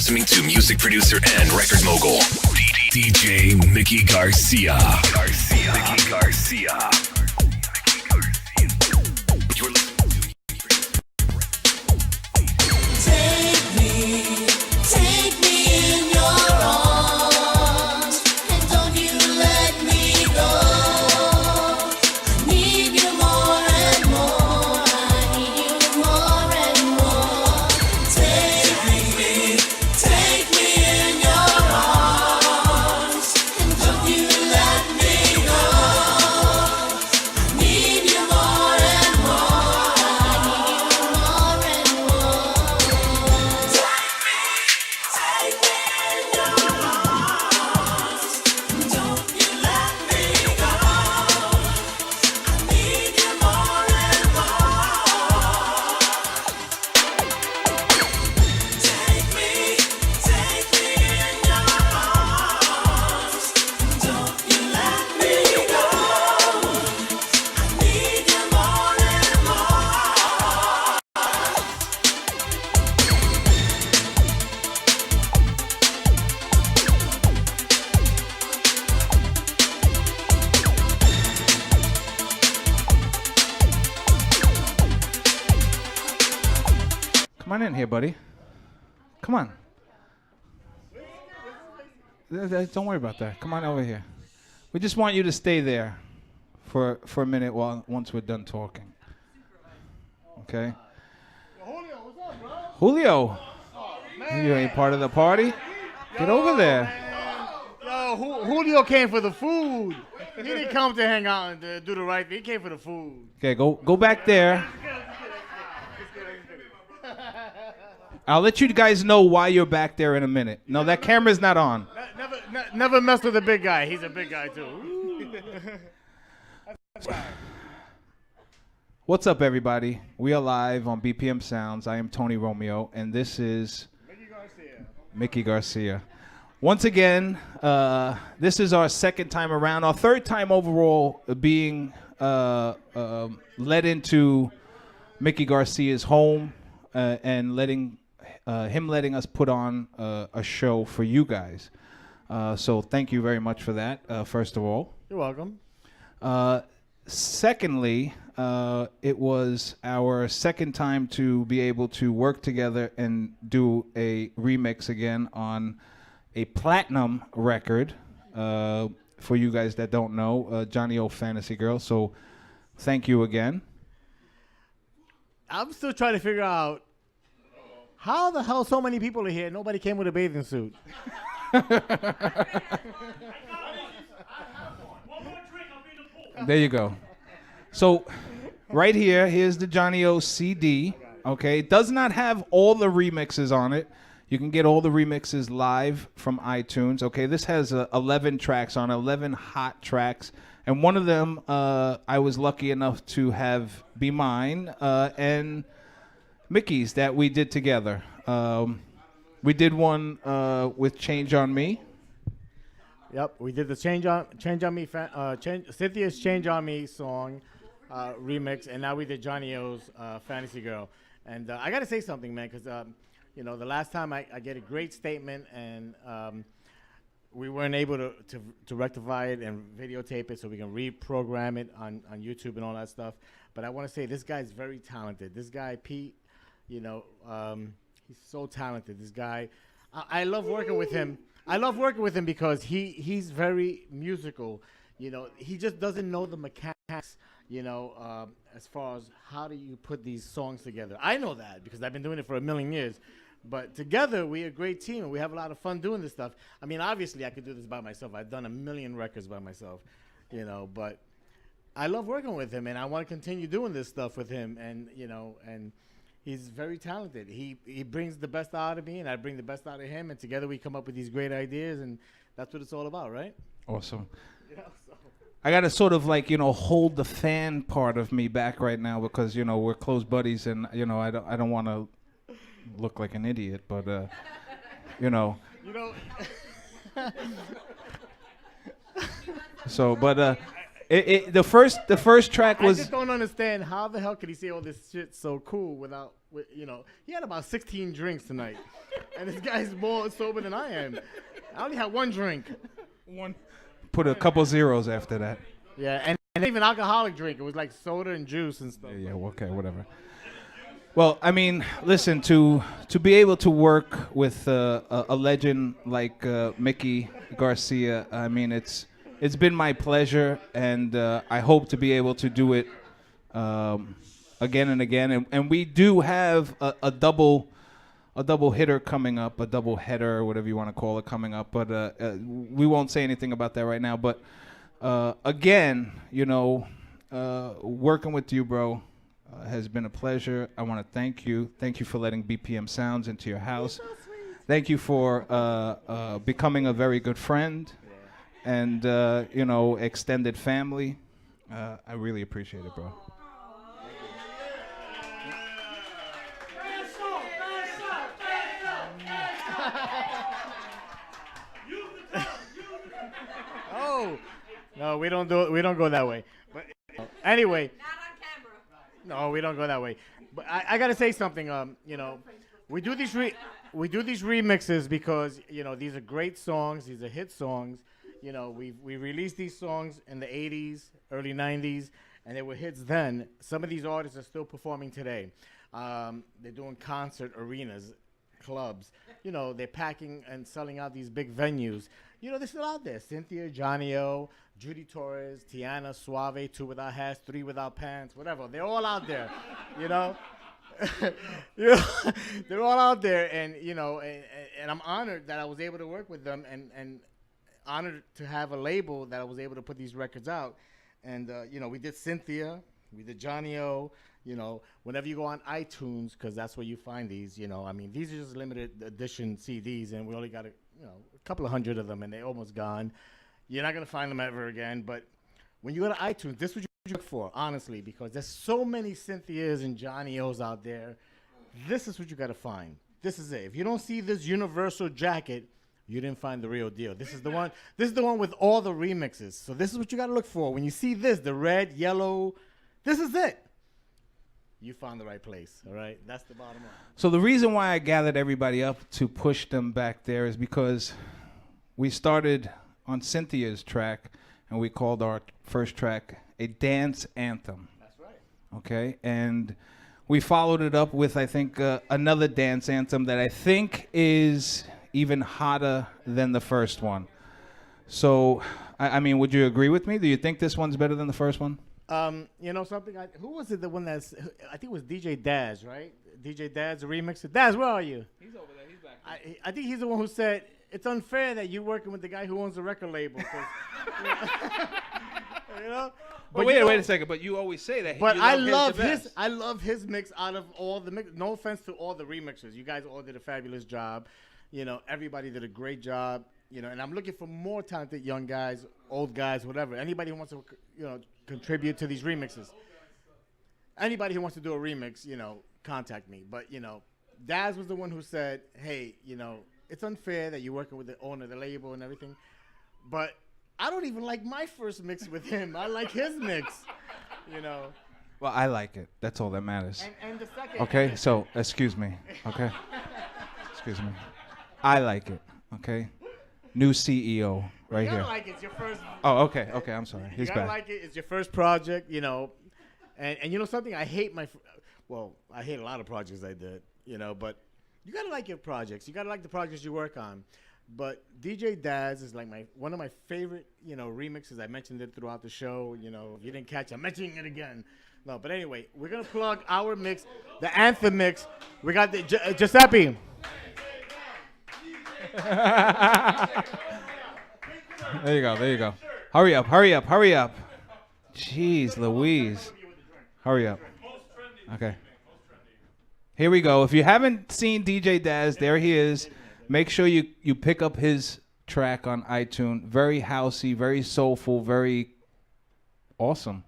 listening to music producer and record mogul, DJ Mickey Garcia. Mickey Garcia. You're listening to Take me in your arms, and don't you let me go. I need you more and more. I need you more and more. Take me in your arms, and don't you let me go. I need you more and more. I need you more and more. Take me in your arms, don't you let me go. I need you more and more. Take me in your arms, don't you let me go. I need you more and more. Come on in here, buddy. Come on. Don't worry about that. Come on over here. We just want you to stay there for a minute once we're done talking. Okay? Julio, you ain't part of the party? Get over there. Yo, Julio came for the food. He didn't come to hang out and do the right thing. He came for the food. Okay, go back there. I'll let you guys know why you're back there in a minute. No, that camera's not on. Never mess with a big guy. He's a big guy too. What's up, everybody? We are live on BPM Sounds. I am Tony Romeo, and this is Mickey Garcia. Once again, this is our second time around, our third time overall being led into Mickey Garcia's home and letting us put on a show for you guys. So thank you very much for that, first of all. You're welcome. Secondly, it was our second time to be able to work together and do a remix again on a platinum record. For you guys that don't know, Johnny O Fantasy Girl. So thank you again. I'm still trying to figure out how the hell so many people are here. Nobody came with a bathing suit. There you go. So right here's the Johnny O CD. Okay, it does not have all the remixes on it. You can get all the remixes live from iTunes. Okay, this has 11 tracks on 11 hot tracks. And one of them I was lucky enough to have be mine and Mickey's that we did together. We did one with Change on Me. Yep, we did the Change on Me, Cynthia's Change on Me song remix, and now we did Johnny O's Fantasy Girl. And I got to say something, man, because the last time I get a great statement, and we weren't able to rectify it and videotape it so we can reprogram it on YouTube and all that stuff. But I want to say this guy's very talented. This guy, Pete, he's so talented. This guy, I love working with him. I love working with him because he's very musical. He just doesn't know the mechanics, as far as how do you put these songs together. I know that because I've been doing it for a million years. But together, we're a great team, and we have a lot of fun doing this stuff. I mean, obviously, I could do this by myself. I've done a million records by myself, but I love working with him, and I want to continue doing this stuff with him, and he's very talented. He brings the best out of me, and I bring the best out of him, and together we come up with these great ideas, and that's what it's all about, right? Awesome. I got to sort of hold the fan part of me back right now because, we're close buddies, and, I don't want to look like an idiot, but so, but the first track was. I just don't understand how the hell could he say all this shit so cool without, he had about 16 drinks tonight. And this guy's more sober than I am. I only had one drink. Put a couple zeros after that. Yeah, and even alcoholic drink. It was like soda and juice and stuff. Yeah, okay, whatever. Well, I mean, listen, to be able to work with a legend like Mickey Garcia, I mean, it's been my pleasure, and I hope to be able to do it again and again. And we do have a double hitter coming up, a double header, whatever you want to call it, coming up. But we won't say anything about that right now. But again, you know, working with you, bro, has been a pleasure. I want to thank you. Thank you for letting Bpmsounds into your house. Thank you for becoming a very good friend and, you know, extended family. I really appreciate it, bro. Oh, no, we don't go that way. But anyway. No, we don't go that way. But I gotta say something. You know, we do these remixes because, you know, these are great songs. These are hit songs. You know, we released these songs in the 80s, early 90s, and they were hits then. Some of these artists are still performing today. They're doing concert arenas, clubs. You know, they're packing and selling out these big venues. You know, they're still out there. Cynthia, Johnny O, Judy Torres, Tiana, Suave, 2 Without Hats, 3 Without Pants, whatever. They're all out there, you know. You know, they're all out there, and, you know, and I'm honored that I was able to work with them, and honored to have a label that I was able to put these records out. And, you know, we did Cynthia, we did Johnny O. You know, whenever you go on iTunes, because that's where you find these, you know, I mean, these are just limited edition CDs, and we only got a couple of hundred of them, and they're almost gone. You're not going to find them ever again, but when you go to iTunes, this is what you look for, honestly, because there's so many Cynthias and Johnny O's out there. This is what you got to find. This is it. If you don't see this universal jacket, you didn't find the real deal. This is the one. This is the one with all the remixes. So this is what you got to look for. When you see this, the red, yellow, this is it. You found the right place, all right? That's the bottom line. So the reason why I gathered everybody up to push them back there is because we started on Cynthia's track, and we called our first track a dance anthem. That's right. Okay, and we followed it up with, I think, another dance anthem that I think is even hotter than the first one. So, I mean, would you agree with me? Do you think this one's better than the first one? You know something? Who was it? The one I think it was DJ Daz, right? DJ Daz, the remixer. Daz, where are you? He's over there. He's back. I think he's the one who said it's unfair that you're working with the guy who owns the record label. You know. But wait a second. But you always say that. But you I love I love his mix out of all the mix. No offense to all the remixers. You guys all did a fabulous job. You know, everybody did a great job. You know, and I'm looking for more talented young guys, old guys, whatever. Anybody who wants to, you know, contribute to these remixes. Anybody who wants to do a remix, you know, contact me. But, you know, Daz was the one who said, hey, you know, it's unfair that you're working with the owner of the label and everything. But I don't even like my first mix with him. I like his mix, you know. Well, I like it. That's all that matters. And the second. Okay, so, excuse me. Okay? Excuse me. I like it. Okay? New CEO right you here. gotta like it. It's your first. Oh, okay. Okay, I'm sorry. He's you gotta back. like it. It's your first project, you know. And you know something? I hate I hate a lot of projects I did, you know, but you gotta like your projects. You gotta like the projects you work on. But DJ Daz is like one of my favorite, you know, remixes. I mentioned it throughout the show. You know, if you didn't catch it, I'm mentioning it again. No, but anyway, we're gonna plug our mix, the anthem mix. We got the Giuseppe. There you go. There you go. Hurry up. Hurry up. Hurry up. Jeez Louise. Hurry up. Okay. Here we go. If you haven't seen DJ Daz, there he is. Make sure you pick up his track on iTunes. Very housey, very soulful, very awesome.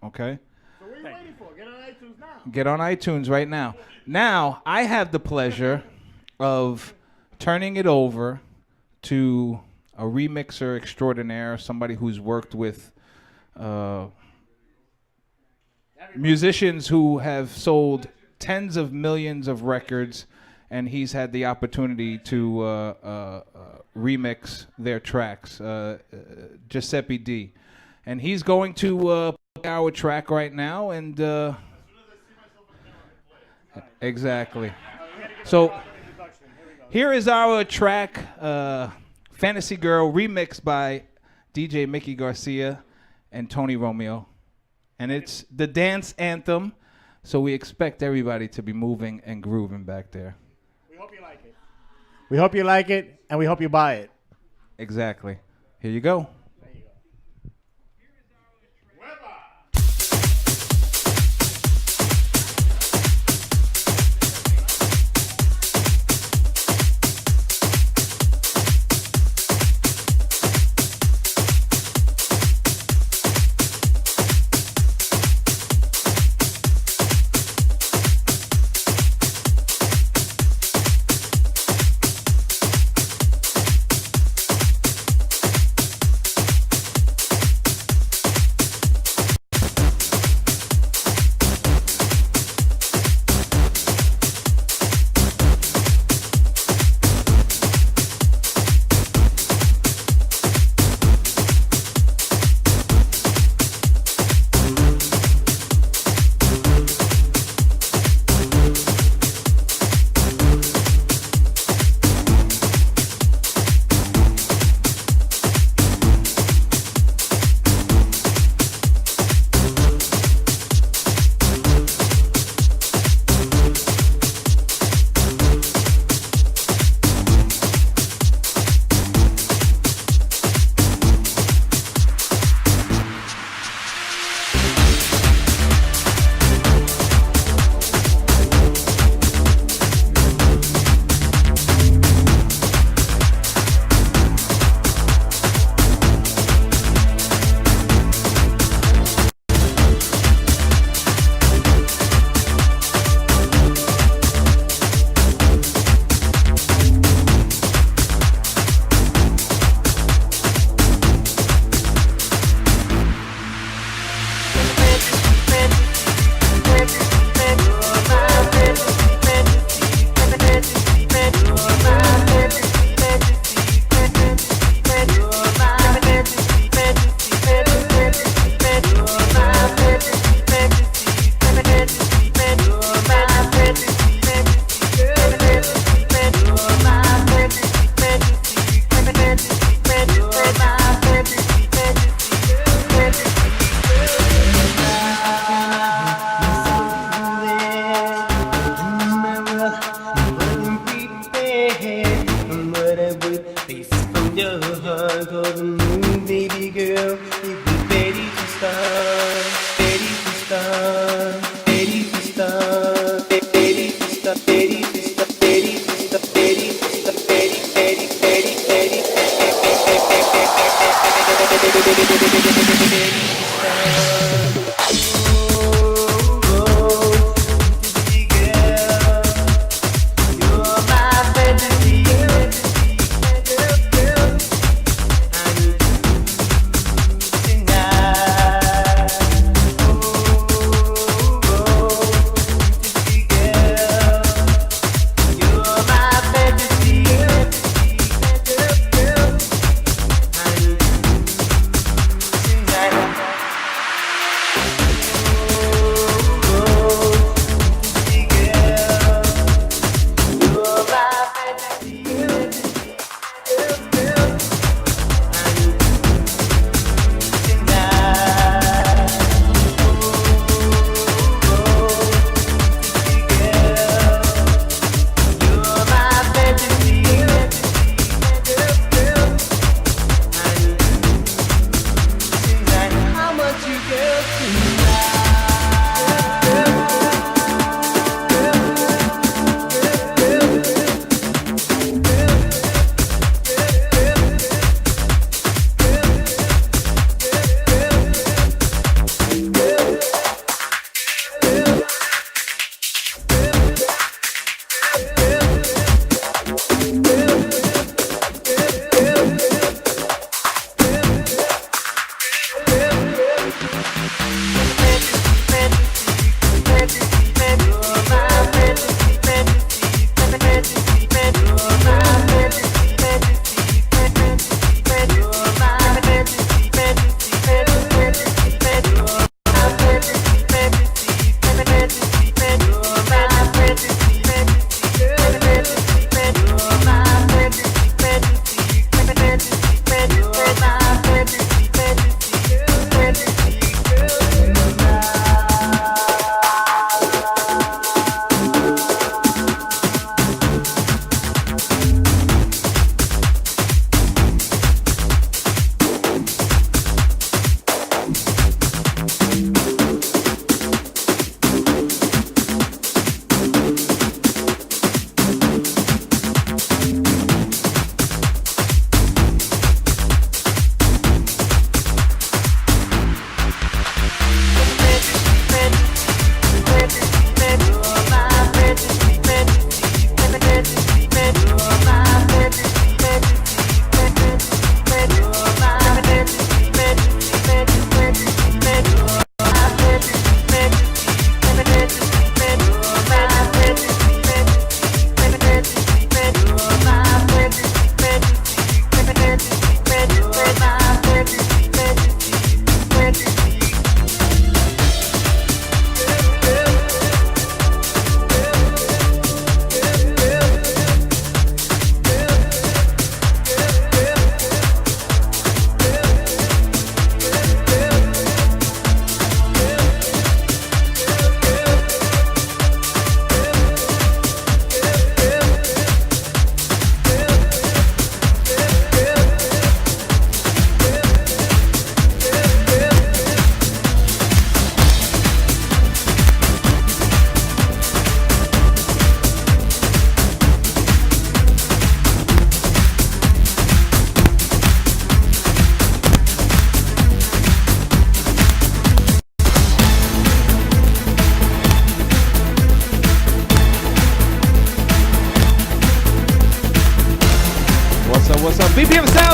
Okay? So what are you waiting for? Get on iTunes now. Get on iTunes right now. Now, I have the pleasure of turning it over to a remixer extraordinaire, somebody who's worked with musicians who have sold tens of millions of records and he's had the opportunity to remix their tracks, Giuseppe D. And he's going to play our track right now, and exactly. So here is our track, Fantasy Girl, remixed by DJ Mickey Garcia and Tony Romeo. And it's the dance anthem, so we expect everybody to be moving and grooving back there. We hope you like it. We hope you like it, and we hope you buy it. Exactly. Here you go.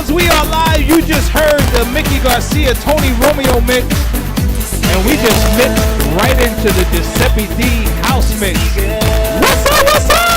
Sounds, we are live. You just heard the Mickey Garcia, Tony Romeo mix. And we just mixed right into the Giuseppe D house mix. What's up, what's up?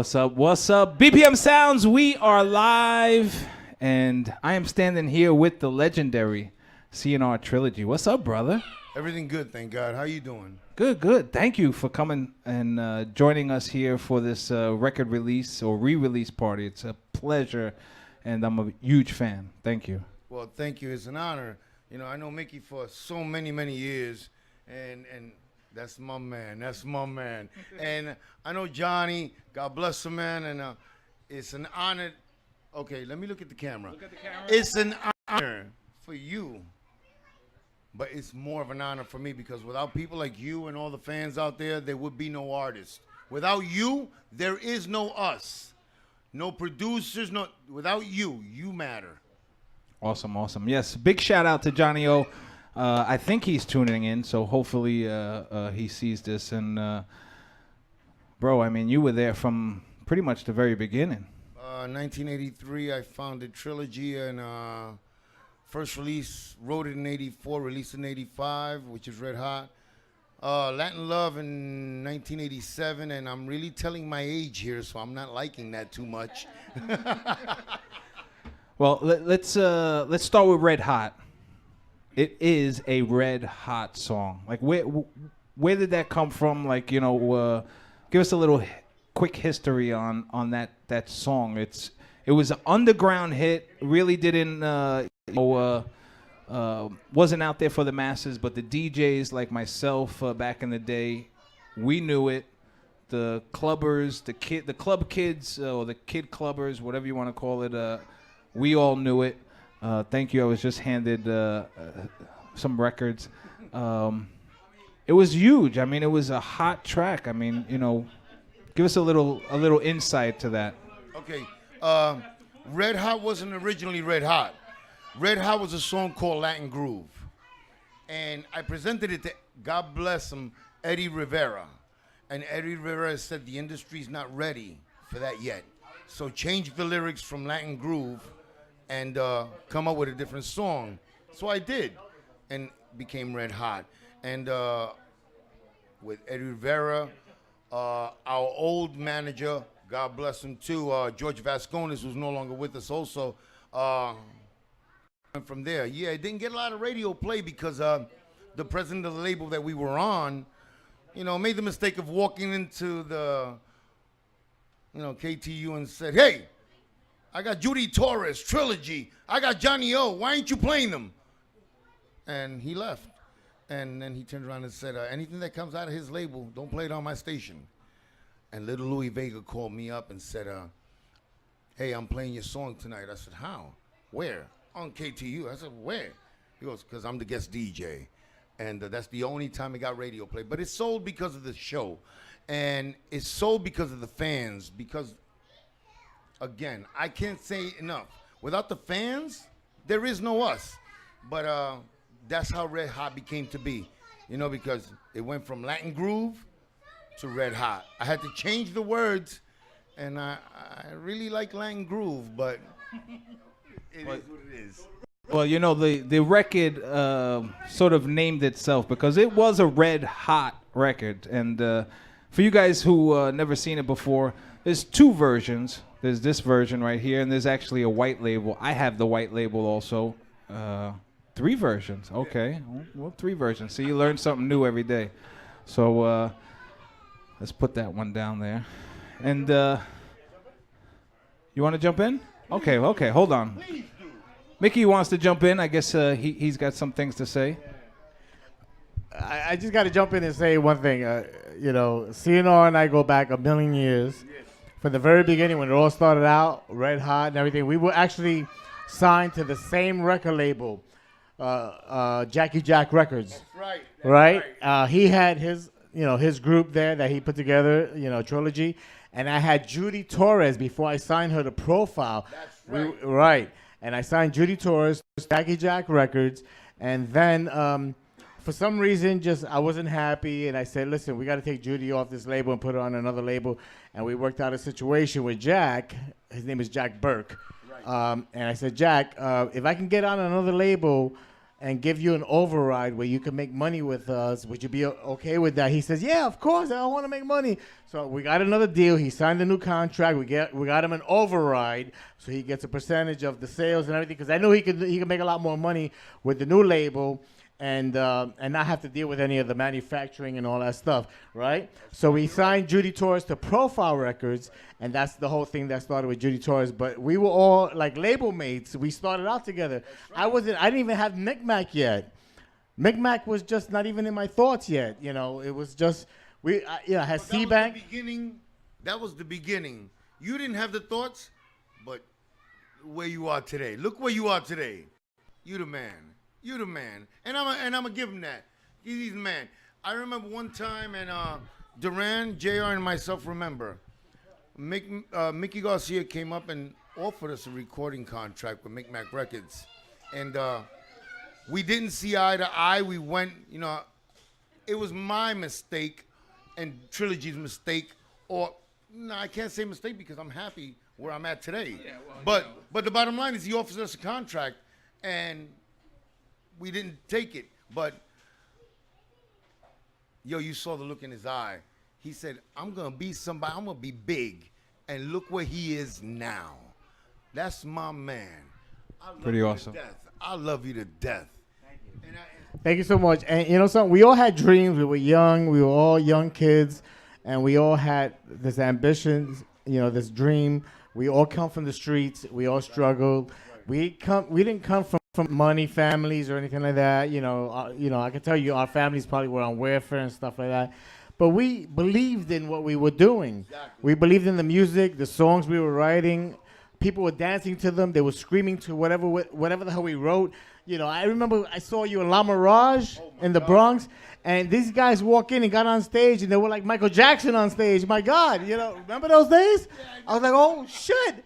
What's up? What's up? BPM Sounds, we are live, and I am standing here with the legendary CNR Trilogy. What's up, brother? Everything good, thank God. How you doing? Good, good. Thank you for coming and joining us here for this record release or re-release party. It's a pleasure, and I'm a huge fan. Thank you. Well, thank you. It's an honor. You know, I know Mickey for so many, many years, and that's my man. That's my man. And I know Johnny. God bless him, man. And it's an honor. Okay, let me look at the camera. Look at the camera. It's an honor for you. But it's more of an honor for me because without people like you and all the fans out there, there would be no artists. Without you, there is no us. No producers, no. Without you, you matter. Awesome, awesome. Yes, big shout out to Johnny O. I think he's tuning in, so hopefully he sees this. And, bro, I mean, you were there from pretty much the very beginning. 1983, I founded Trilogy and first release, wrote it in 84, released in 85, which is red hot. Latin Love in 1987, and I'm really telling my age here, so I'm not liking that too much. Well, let's start with Red Hot. It is a red hot song. Like, where did that come from? Like, you know, give us a little quick history on that song. It was an underground hit. Really didn't wasn't out there for the masses, but the DJs like myself back in the day, we knew it. The clubbers, the club kids, or the kid clubbers, whatever you want to call it, we all knew it. Thank you. I was just handed some records. It was huge. I mean, it was a hot track. I mean, you know, give us a little insight to that. Okay. Red Hot wasn't originally Red Hot. Red Hot was a song called Latin Groove. And I presented it to, God bless him, Eddie Rivera. And Eddie Rivera said the industry's not ready for that yet. So change the lyrics from Latin Groove and come up with a different song. So I did, and became Red Hot. And with Eddie Rivera, our old manager, God bless him too, George Vasconis, who's no longer with us also, and from there, yeah, it didn't get a lot of radio play because the president of the label that we were on, you know, made the mistake of walking into the, you know, KTU and said, hey, I got Judy Torres, Trilogy, I got Johnny O, why ain't you playing them? And he left. And then he turned around and said, anything that comes out of his label, don't play it on my station. And little Louis Vega called me up and said, hey, I'm playing your song tonight. I said, how? Where? On KTU. I said, where? He goes, because I'm the guest DJ. And that's the only time it got radio play. But it sold because of the show. And it sold because of the fans. Because, again, I can't say enough. Without the fans, there is no us. But that's how Red Hot became to be. You know, because it went from Latin Groove to Red Hot. I had to change the words. And I really like Latin Groove, but it is what it is. Well, you know, the record sort of named itself because it was a red hot record. And for you guys who never seen it before, there's two versions. There's this version right here, and there's actually a white label. I have the white label also. 3 versions. Okay. Well, 3 versions. So you learn something new every day. So let's put that one down there. And you want to jump in? Okay, hold on. Mickey wants to jump in. I guess he's got some things to say. I just got to jump in and say one thing. You know, CNR and I go back a million years. From the very beginning, when it all started out, Red Hot and everything, we were actually signed to the same record label, Jackie Jack Records. That's right. He had his group there that he put together, Trilogy. And I had Judy Torres before I signed her to Profile. That's right. And I signed Judy Torres to Jackie Jack Records. And then for some reason, I wasn't happy. And I said, listen, we got to take Judy off this label and put her on another label. And we worked out a situation with Jack. His name is Jack Burke. Right. And I said, Jack, if I can get on another label and give you an override where you can make money with us, would you be okay with that? He says, yeah, of course, I want to make money. So we got another deal. He signed a new contract. We got him an override, so he gets a percentage of the sales and everything, because I knew he could make a lot more money with the new label. and not have to deal with any of the manufacturing and all that stuff, right? So we signed Judy Torres to Profile Records, and that's the whole thing that started with Judy Torres. But we were all like label mates. We started out together. I didn't even have MICMAC yet. MICMAC was just not even in my thoughts yet. You know, it was just I had C-Bank. That was the beginning. You didn't have the thoughts, but where you are today. Look where you are today. You the man. You the man. And I'm gonna give him that. He's the man. I remember one time, and Duran, JR, and myself remember, Mickey Garcia came up and offered us a recording contract with MICMAC Records. And we didn't see eye to eye. We went, it was my mistake and Trilogy's mistake. Or, no, I can't say mistake because I'm happy where I'm at today. Yeah, well, but the bottom line is he offers us a contract, and we didn't take it. But, you saw the look in his eye. He said, I'm going to be somebody. I'm going to be big. And look where he is now. That's my man. Pretty awesome. I love you to death. Thank you so much. And you know something? We all had dreams. We were young. We were all young kids. And we all had this ambition, this dream. We all come from the streets. We all struggled. We didn't come from money families or anything like that. I can tell you our families probably were on welfare and stuff like that. But we believed in what we were doing. Exactly. We believed in the music, the songs we were writing. People were dancing to them. They were screaming to whatever the hell we wrote. I remember I saw you in La Mirage in the Bronx, and these guys walked in and got on stage, and they were like Michael Jackson on stage. My God, remember those days? I was like, oh, shit.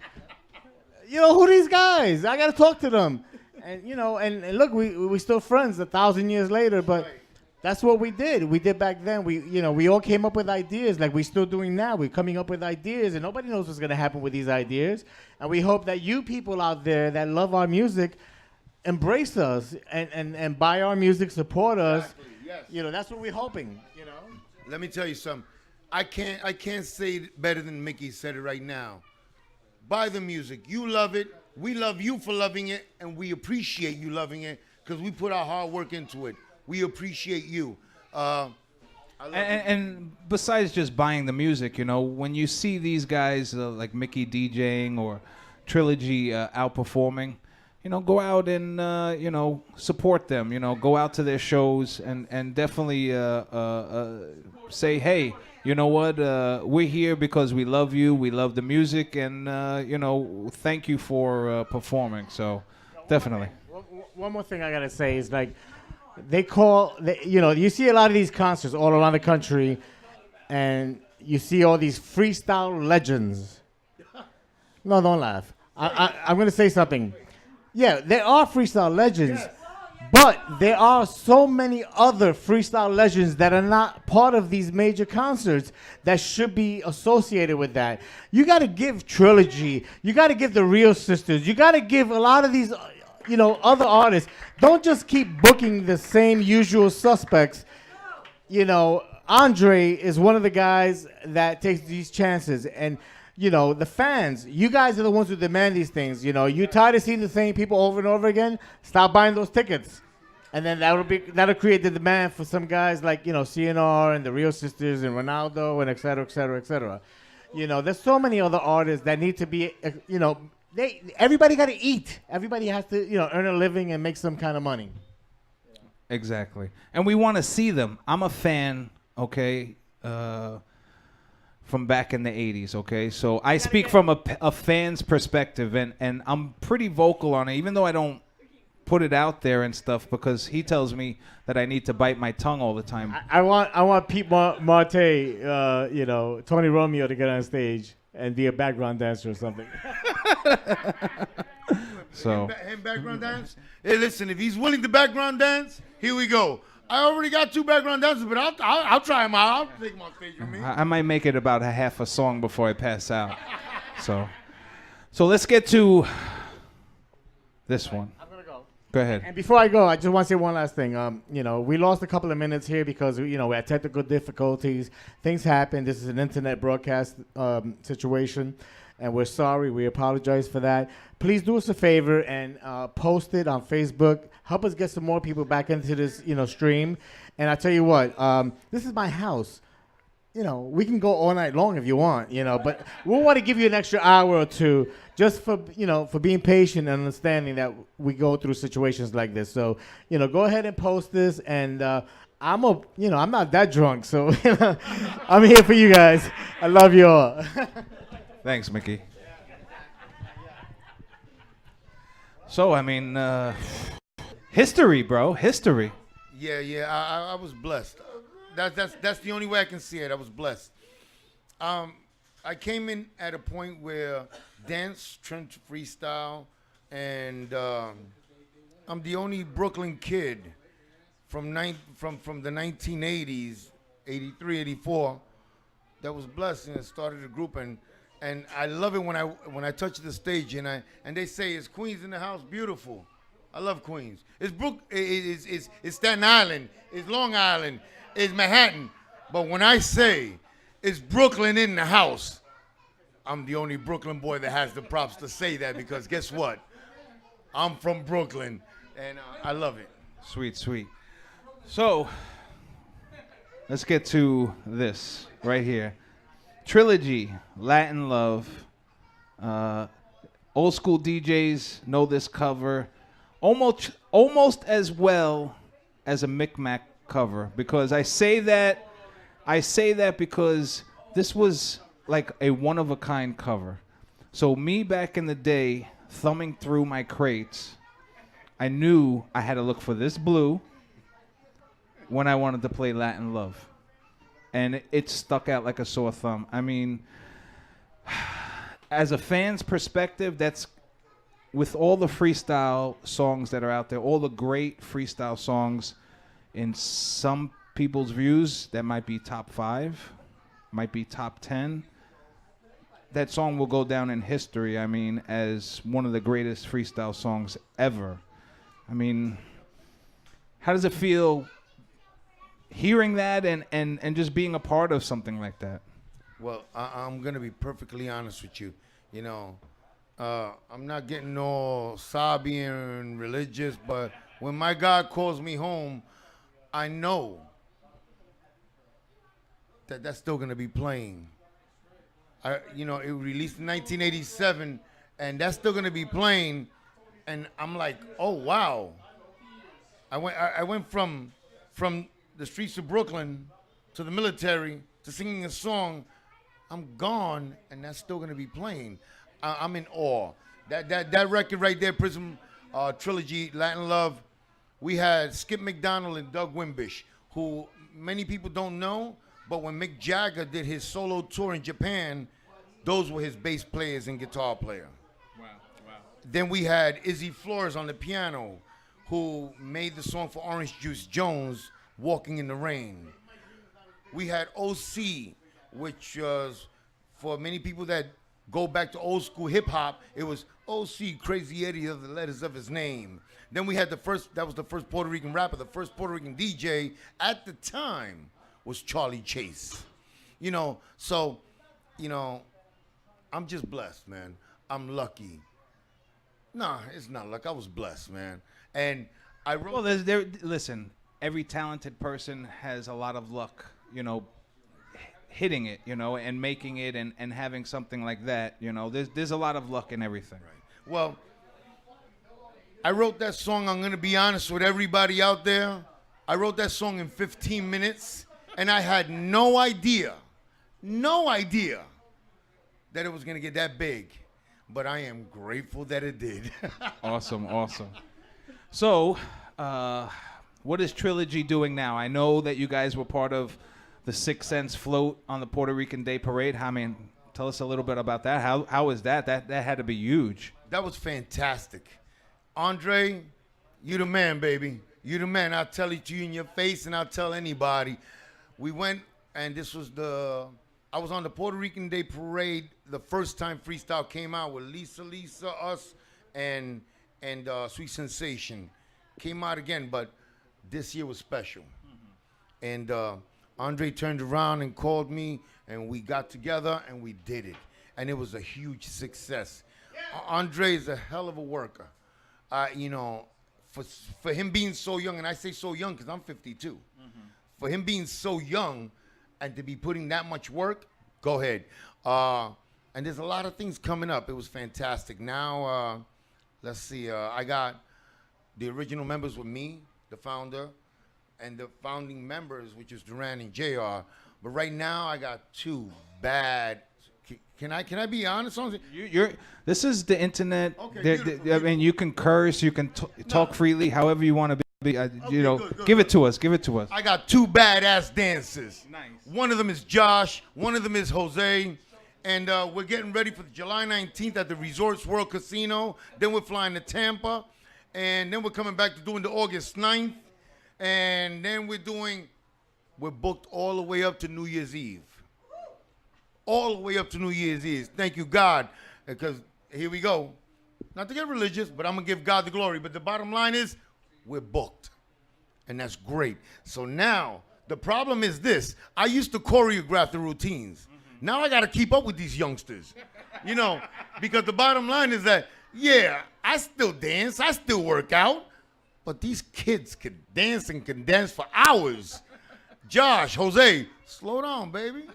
Who are these guys? I got to talk to them. And, and look, we're still friends 1,000 years later, but that's what we did. We did back then. We all came up with ideas like we're still doing now. We're coming up with ideas, and nobody knows what's going to happen with these ideas. And we hope that you people out there that love our music embrace us and buy our music, support us. Exactly, yes. That's what we're hoping. Let me tell you something. I can't say it better than Mickey said it right now. Buy the music. You love it. We love you for loving it, and we appreciate you loving it because we put our hard work into it. We appreciate you. And besides just buying the music, when you see these guys like Mickey DJing or Trilogy outperforming, go out and, support them. Go out to their shows and definitely say, hey, you know what? We're here because we love you. We love the music. And, thank you for performing. So definitely. One more thing I got to say is like, you see a lot of these concerts all around the country, and you see all these freestyle legends. No, don't laugh. I'm going to say something. Yeah, there are freestyle legends, but there are so many other freestyle legends that are not part of these major concerts that should be associated with that. You got to give Trilogy. You got to give the Real Sisters. You got to give a lot of these other artists. Don't just keep booking the same usual suspects. Andre is one of the guys that takes these chances. And, the fans, you guys are the ones who demand these things. You tired of seeing the same people over and over again? Stop buying those tickets. And then that'll create the demand for some guys like, CNR and the Real Sisters and Ronaldo and et cetera, et cetera, et cetera. There's so many other artists that need to be, everybody got to eat. Everybody has to, earn a living and make some kind of money. Exactly. And we want to see them. I'm a fan, okay, from back in the 80s, okay? So I speak from a fan's perspective, and I'm pretty vocal on it, even though I don't put it out there and stuff, because he tells me that I need to bite my tongue all the time. I want Pete Marte, Tony Romeo to get on stage and be a background dancer or something. So him background dance? Hey, listen, if he's willing to background dance, here we go. I already got 2 background dancers, but I'll try him out. I'll take him on stage with me. I might make it about a half a song before I pass out. So let's get to this one. I'm gonna go. Go ahead. And before I go, I just want to say one last thing. We lost a couple of minutes here because we had technical difficulties. Things happen. This is an internet broadcast situation. and we're sorry. We apologize for that. Please do us a favor and post it on Facebook. Help us get some more people back into this, stream. And I tell you what, this is my house. We can go all night long if you want, but we want to give you an extra hour or two just for being patient and understanding that we go through situations like this. So, go ahead and post this, and I'm not that drunk, so I'm here for you guys. I love you all. Thanks, Mickey. So, history, bro, history. Yeah, I was blessed. That's the only way I can see it. I was blessed. I came in at a point where dance turned to freestyle, and I'm the only Brooklyn kid from the 1980s, 83, 84, that was blessed and started a group, and I love it when I touch the stage and they say, "Is Queens in the house?" Beautiful. I love Queens. It's Staten Island. It's Long Island. It's Manhattan. But when I say it's Brooklyn in the house, I'm the only Brooklyn boy that has the props to say that, because guess what? I'm from Brooklyn, and I love it. Sweet, sweet. So, let's get to this right here. Trilogy, Latin Love. Old school DJs know this cover almost as well as a MICMAC cover, because I say that because this was like a one-of-a-kind cover. So me back in the day, thumbing through my crates, I knew I had to look for this blue when I wanted to play Latin Love. And it stuck out like a sore thumb. As a fan's perspective, that's with all the freestyle songs that are out there, all the great freestyle songs, in some people's views, that might be top 5, might be top 10. That song will go down in history, as one of the greatest freestyle songs ever. How does it feel hearing that and just being a part of something like that? Well, I'm going to be perfectly honest with you. I'm not getting all sobby and religious, but when my God calls me home, I know that that's still going to be playing. It released in 1987, and that's still going to be playing. And I'm like, oh, wow. I went from the streets of Brooklyn to the military to singing a song. I'm gone, and that's still going to be playing. I'm in awe. That record right there, Prism Trilogy, Latin Love, we had Skip McDonald and Doug Wimbish, who many people don't know, but when Mick Jagger did his solo tour in Japan, those were his bass players and guitar player. Wow. Then we had Izzy Flores on the piano, who made the song for Orange Juice Jones, Walking in the Rain. We had OC, which was, for many people that go back to old school hip hop, it was OC, Crazy Eddie, of the letters of his name. Then we had that was the first Puerto Rican rapper, the first Puerto Rican DJ at the time was Charlie Chase. So, I'm just blessed, man. I'm lucky. Nah, it's not luck. I was blessed, man. And I wrote. Well, listen, every talented person has a lot of luck, hitting it, and making it and having something like that. There's a lot of luck in everything. Right. Well, I wrote that song. I'm going to be honest with everybody out there. I wrote that song in 15 minutes, and I had no idea that it was going to get that big. But I am grateful that it did. Awesome. So, what is Trilogy doing now? I know that you guys were part of the 6 Cents float on the Puerto Rican Day Parade. Tell us a little bit about that. How was that? That had to be huge. That was fantastic. Andre, you the man, baby. You the man. I'll tell it to you in your face, and I'll tell anybody. We went, and this was I was on the Puerto Rican Day Parade the first time freestyle came out with Lisa, us, and Sweet Sensation. Came out again, but this year was special. And Andre turned around and called me, and we got together, and we did it. and it was a huge success. Andre is a hell of a worker. You know, for him being so young, and I say so young because I'm 52. For him being so young and to be putting that much work, go ahead. And there's a lot of things coming up. It was fantastic. Now, let's see. I got the original members with me, the founder, and the founding members, which is Duran and JR. But right now, I got two bad. Can I be honest on it? This is the internet. Okay, I mean, you can curse, you can talk freely, however you want to be. You know, good, give it to us. Give it to us. I got two badass dancers. Nice. One of them is Josh. One of them is Jose. And we're getting ready for July 19th at the Resorts World Casino. Then we're flying to Tampa. And then we're coming back to doing the August 9th. And then we're booked all the way up to New Year's Eve. All the way up to New Year's Eve. Thank you, God. Because here we go. Not to get religious, but I'm going to give God the glory. But the bottom line is, we're booked. And that's great. So now, the problem is this. I used to choreograph the routines. Now I got to keep up with these youngsters. You know, because the bottom line is that, yeah, I still dance. I still work out. But these kids can dance and can dance for hours. Josh, Jose, slow down, baby.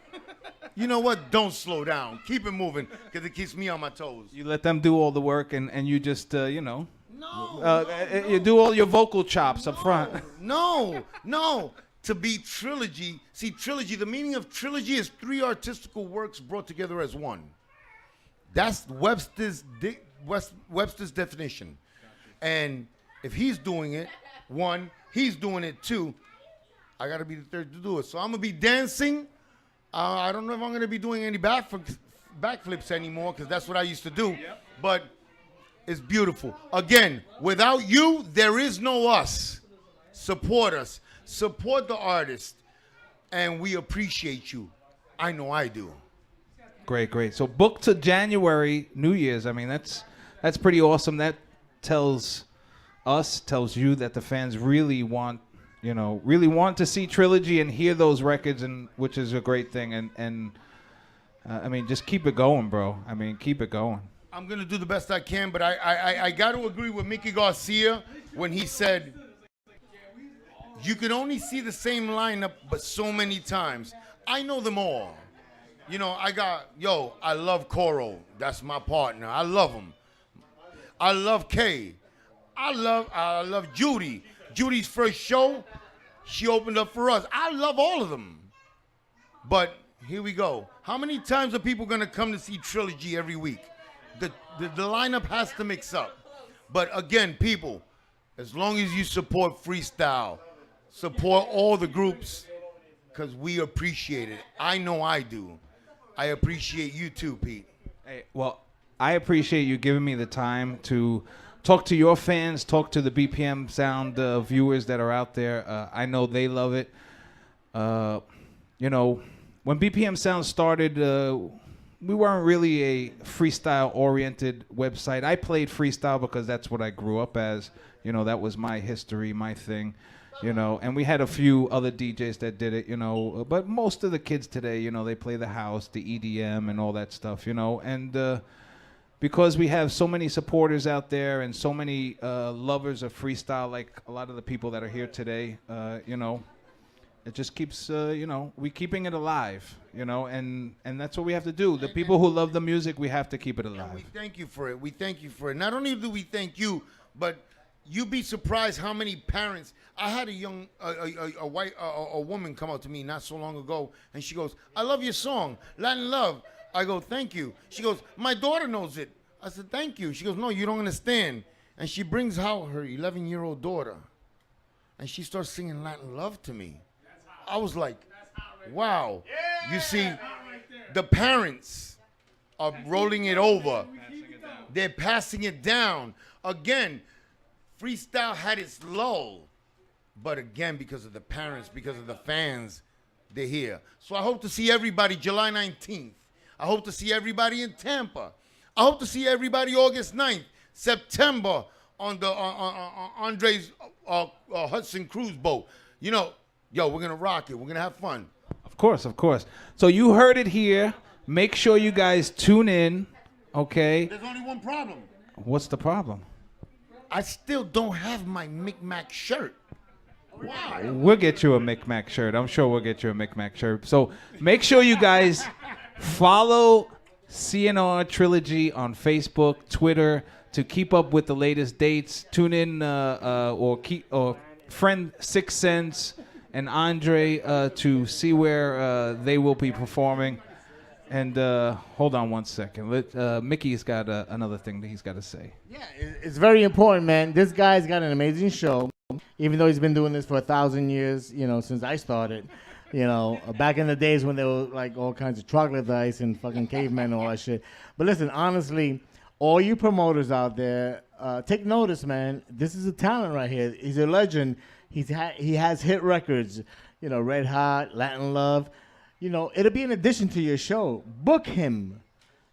You know what? Don't slow down. Keep it moving because it keeps me on my toes. You let them do all the work, and you just, you know. No. You do all your vocal chops up front. No. To be Trilogy, see, Trilogy, the meaning of Trilogy is three artistical works brought together as one. That's Webster's definition. And if he's doing it, one, he's doing it two, I got to be the third to do it. So I'm going to be dancing. I don't know if I'm going to be doing any backflips anymore because that's what I used to do. Yep. But it's beautiful. Again, without you, there is no us. Support us. Support the artist. And we appreciate you. I know I do. Great. So book to January, New Year's. I mean, that's pretty awesome. That tells you that the fans really want to see Trilogy and hear those records, and which is a great thing. And I mean, just keep it going, bro. I mean, keep it going. I'm going to do the best I can, but I got to agree with Mickey Garcia when he said, you can only see the same lineup, but so many times. I know them all. You know, I love Coro. That's my partner. I love him. I love Kay. I love Judy. Judy's first show, she opened up for us. I love all of them. But here we go. How many times are people going to come to see Trilogy every week? The lineup has to mix up. But again, people, as long as you support freestyle, support all the groups, because we appreciate it. I know I do. I appreciate you too, Pete. Hey, well, I appreciate you giving me the time to talk to your fans, talk to the BPM Sound viewers that are out there. I know they love it. You know, when BPM Sound started, we weren't really a freestyle-oriented website. I played freestyle because that's what I grew up as. You know, that was my history, my thing. You know, and we had a few other DJs that did it, you know. But most of the kids today, you know, they play the house, the EDM, and all that stuff, you know. And because we have so many supporters out there and so many lovers of freestyle, like a lot of the people that are here today, you know, it just keeps, you know, we keeping it alive, you know, and that's what we have to do. The people who love the music, we have to keep it alive. We thank you for it. We thank you for it. Not only do we thank you, but you'd be surprised how many parents. I had a woman come up to me not so long ago, and she goes, "I love your song, Latin Love." I go, "Thank you." She goes, "My daughter knows it." I said, "Thank you." She goes, "No, you don't understand." And she brings out her 11-year-old daughter, and she starts singing Latin Love to me. I was like, wow. You see, the parents are rolling it over. They're passing it down. Again, freestyle had its lull. But again, because of the parents, because of the fans, they're here. So I hope to see everybody July 19th. I hope to see everybody in Tampa. I hope to see everybody August 9th, September on the Andre's Hudson cruise boat. You know, yo, we're going to rock it. We're going to have fun. Of course. So you heard it here. make sure you guys tune in, okay? There's only one problem. What's the problem? I still don't have my MICMAC shirt. Wow. We'll get you a MICMAC shirt. I'm sure we'll get you a MICMAC shirt. So make sure you guys follow CNR Trilogy on Facebook, Twitter to keep up with the latest dates. Tune in or friend Six Sense and Andre to see where they will be performing. And hold on one second. Mickey's got another thing that he's got to say. Yeah, it's very important, man. This guy's got an amazing show. Even though he's been doing this for 1,000 years, since I started. Back in the days when there were like all kinds of troglodytes and fucking cavemen and all that shit. But listen, honestly, all you promoters out there, take notice, man. This is a talent right here. He's a legend. He has hit records, Red Hot, Latin Love. It'll be an addition to your show. Book him.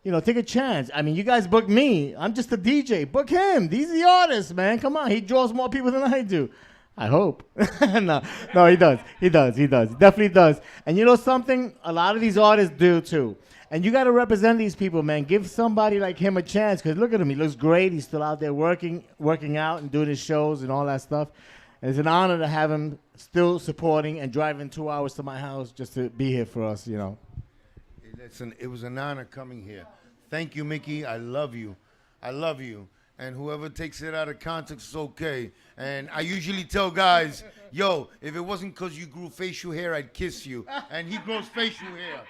Take a chance. I mean, you guys book me. I'm just a DJ. Book him. These are the artists, man. Come on. He draws more people than I do. I hope. No, he does. He definitely does. And you know something? A lot of these artists do too. And you got to represent these people, man. Give somebody like him a chance. Because look at him. He looks great. He's still out there working out and doing his shows and all that stuff. And it's an honor to have him still supporting and driving 2 hours to my house just to be here for us, Listen, it was an honor coming here. Thank you, Mickey. I love you. I love you. And whoever takes it out of context is okay. And I usually tell guys, yo, if it wasn't because you grew facial hair, I'd kiss you. And he grows facial hair.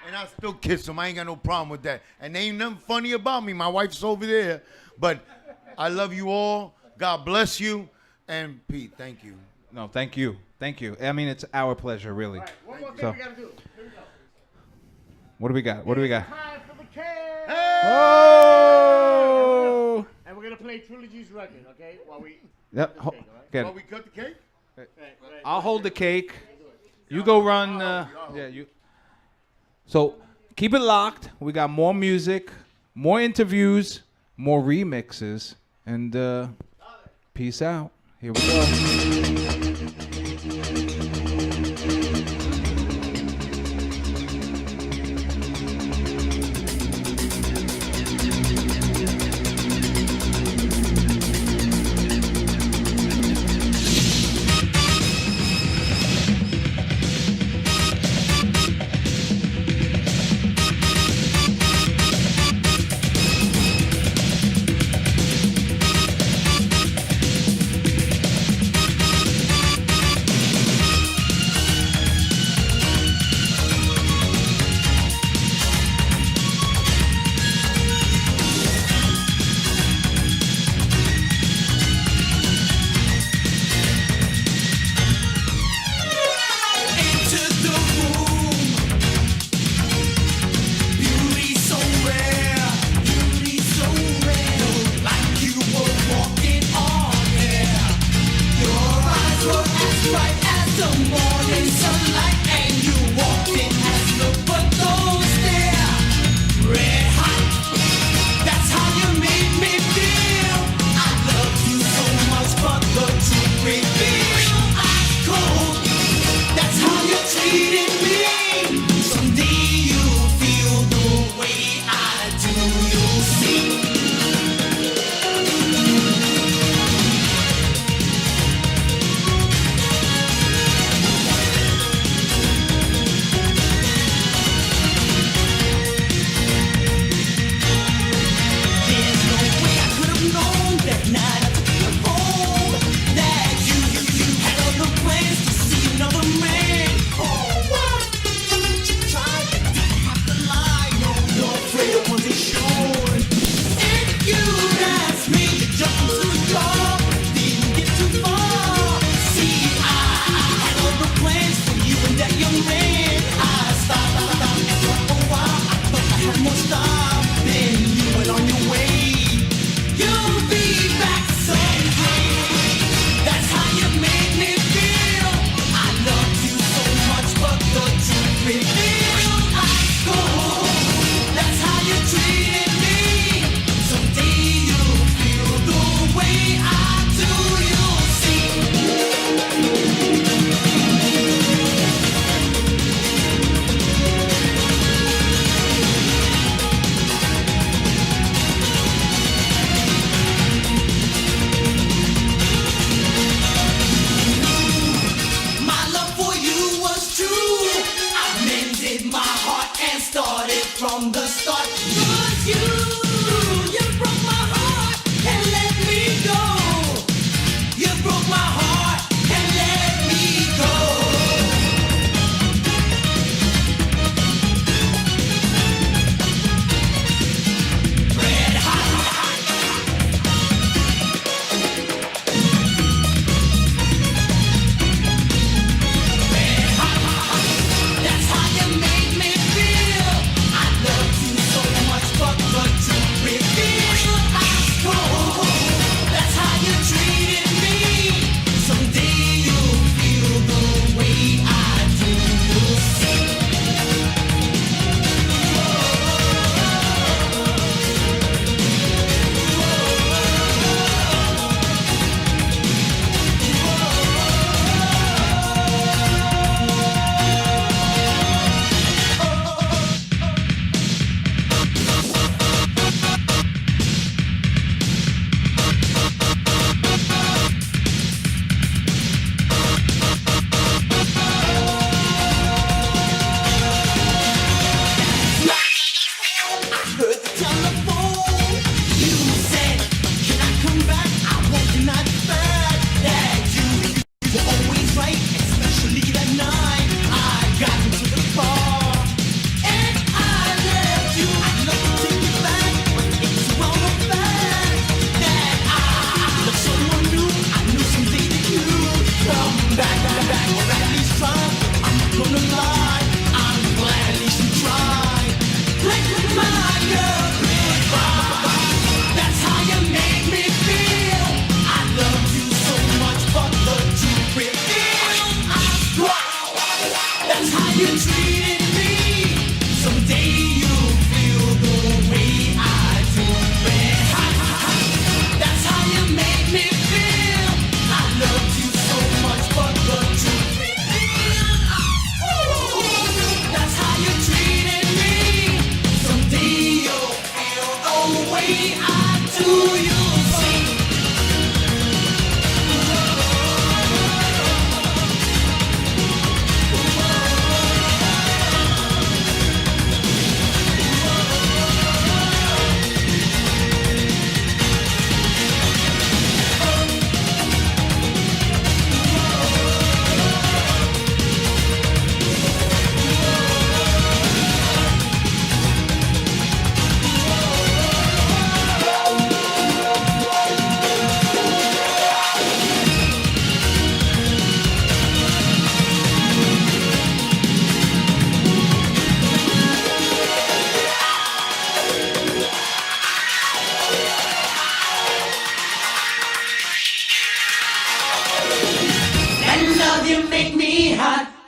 And I still kiss him. I ain't got no problem with that. And there ain't nothing funny about me. My wife's over there. But I love you all. God bless you. And Pete, thank you. No, thank you. Thank you. I mean, it's our pleasure, really. Right, one more thing So, we got to do. Here we go. what do we got? What do we got? Time for the cake. Oh! And we're going to play Trilogy's record, okay? While we... Yep. Get While it. we cut the cake? I'll hold the cake. You go run. You. So keep it locked. We got more music, more interviews, more remixes, and peace out. Here we go.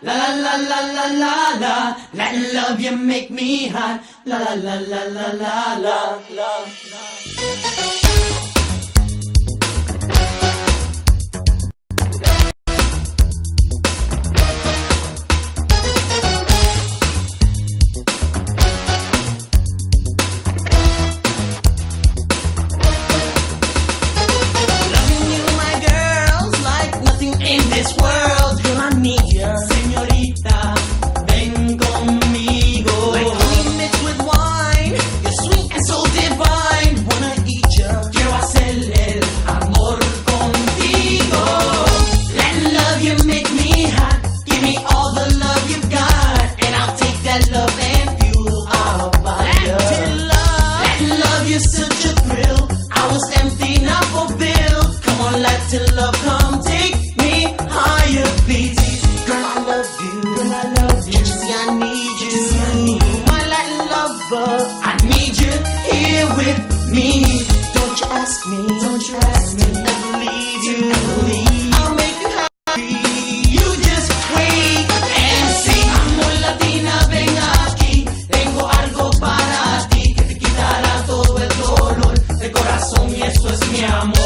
La la la la la la la. Latin love, you make me hot. La la la la la la la la. In this world, girl, I need ya. Señorita, ven conmigo. Like honey mixed with wine, you're sweet and so divine. Wanna eat ya, quiero hacer el amor contigo. Latin love, you make me hot. Give me all the love you got, and I'll take that love and fuel our fire. Latin love, you're such a thrill. I was empty, now fulfilled. Come on, Latin love, come take higher beats. Girl, I love you. Girl, I love you. Can't you see I need you? My Latin lover, I need you here with me. Don't you ask me. Don't you ask me. Never leave you. I'll make you happy. You just wait and see. Amor latina, ven aquí. Tengo algo para ti que te quitará todo el dolor del corazón y eso es mi amor.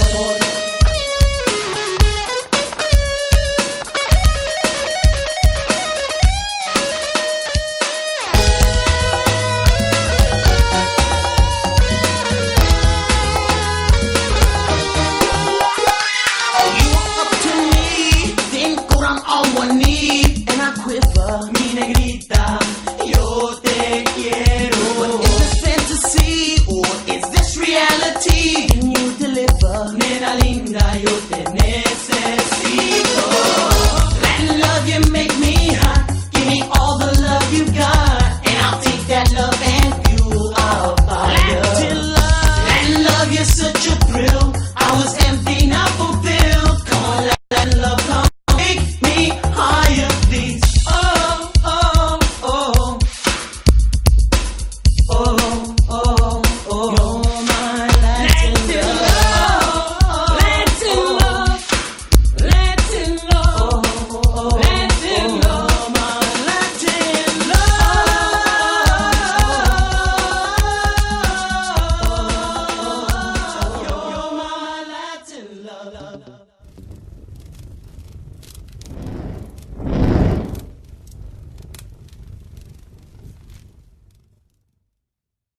Mi negrita, yo te quiero. But is this fantasy or is this reality? Can you deliver? Nena linda, yo te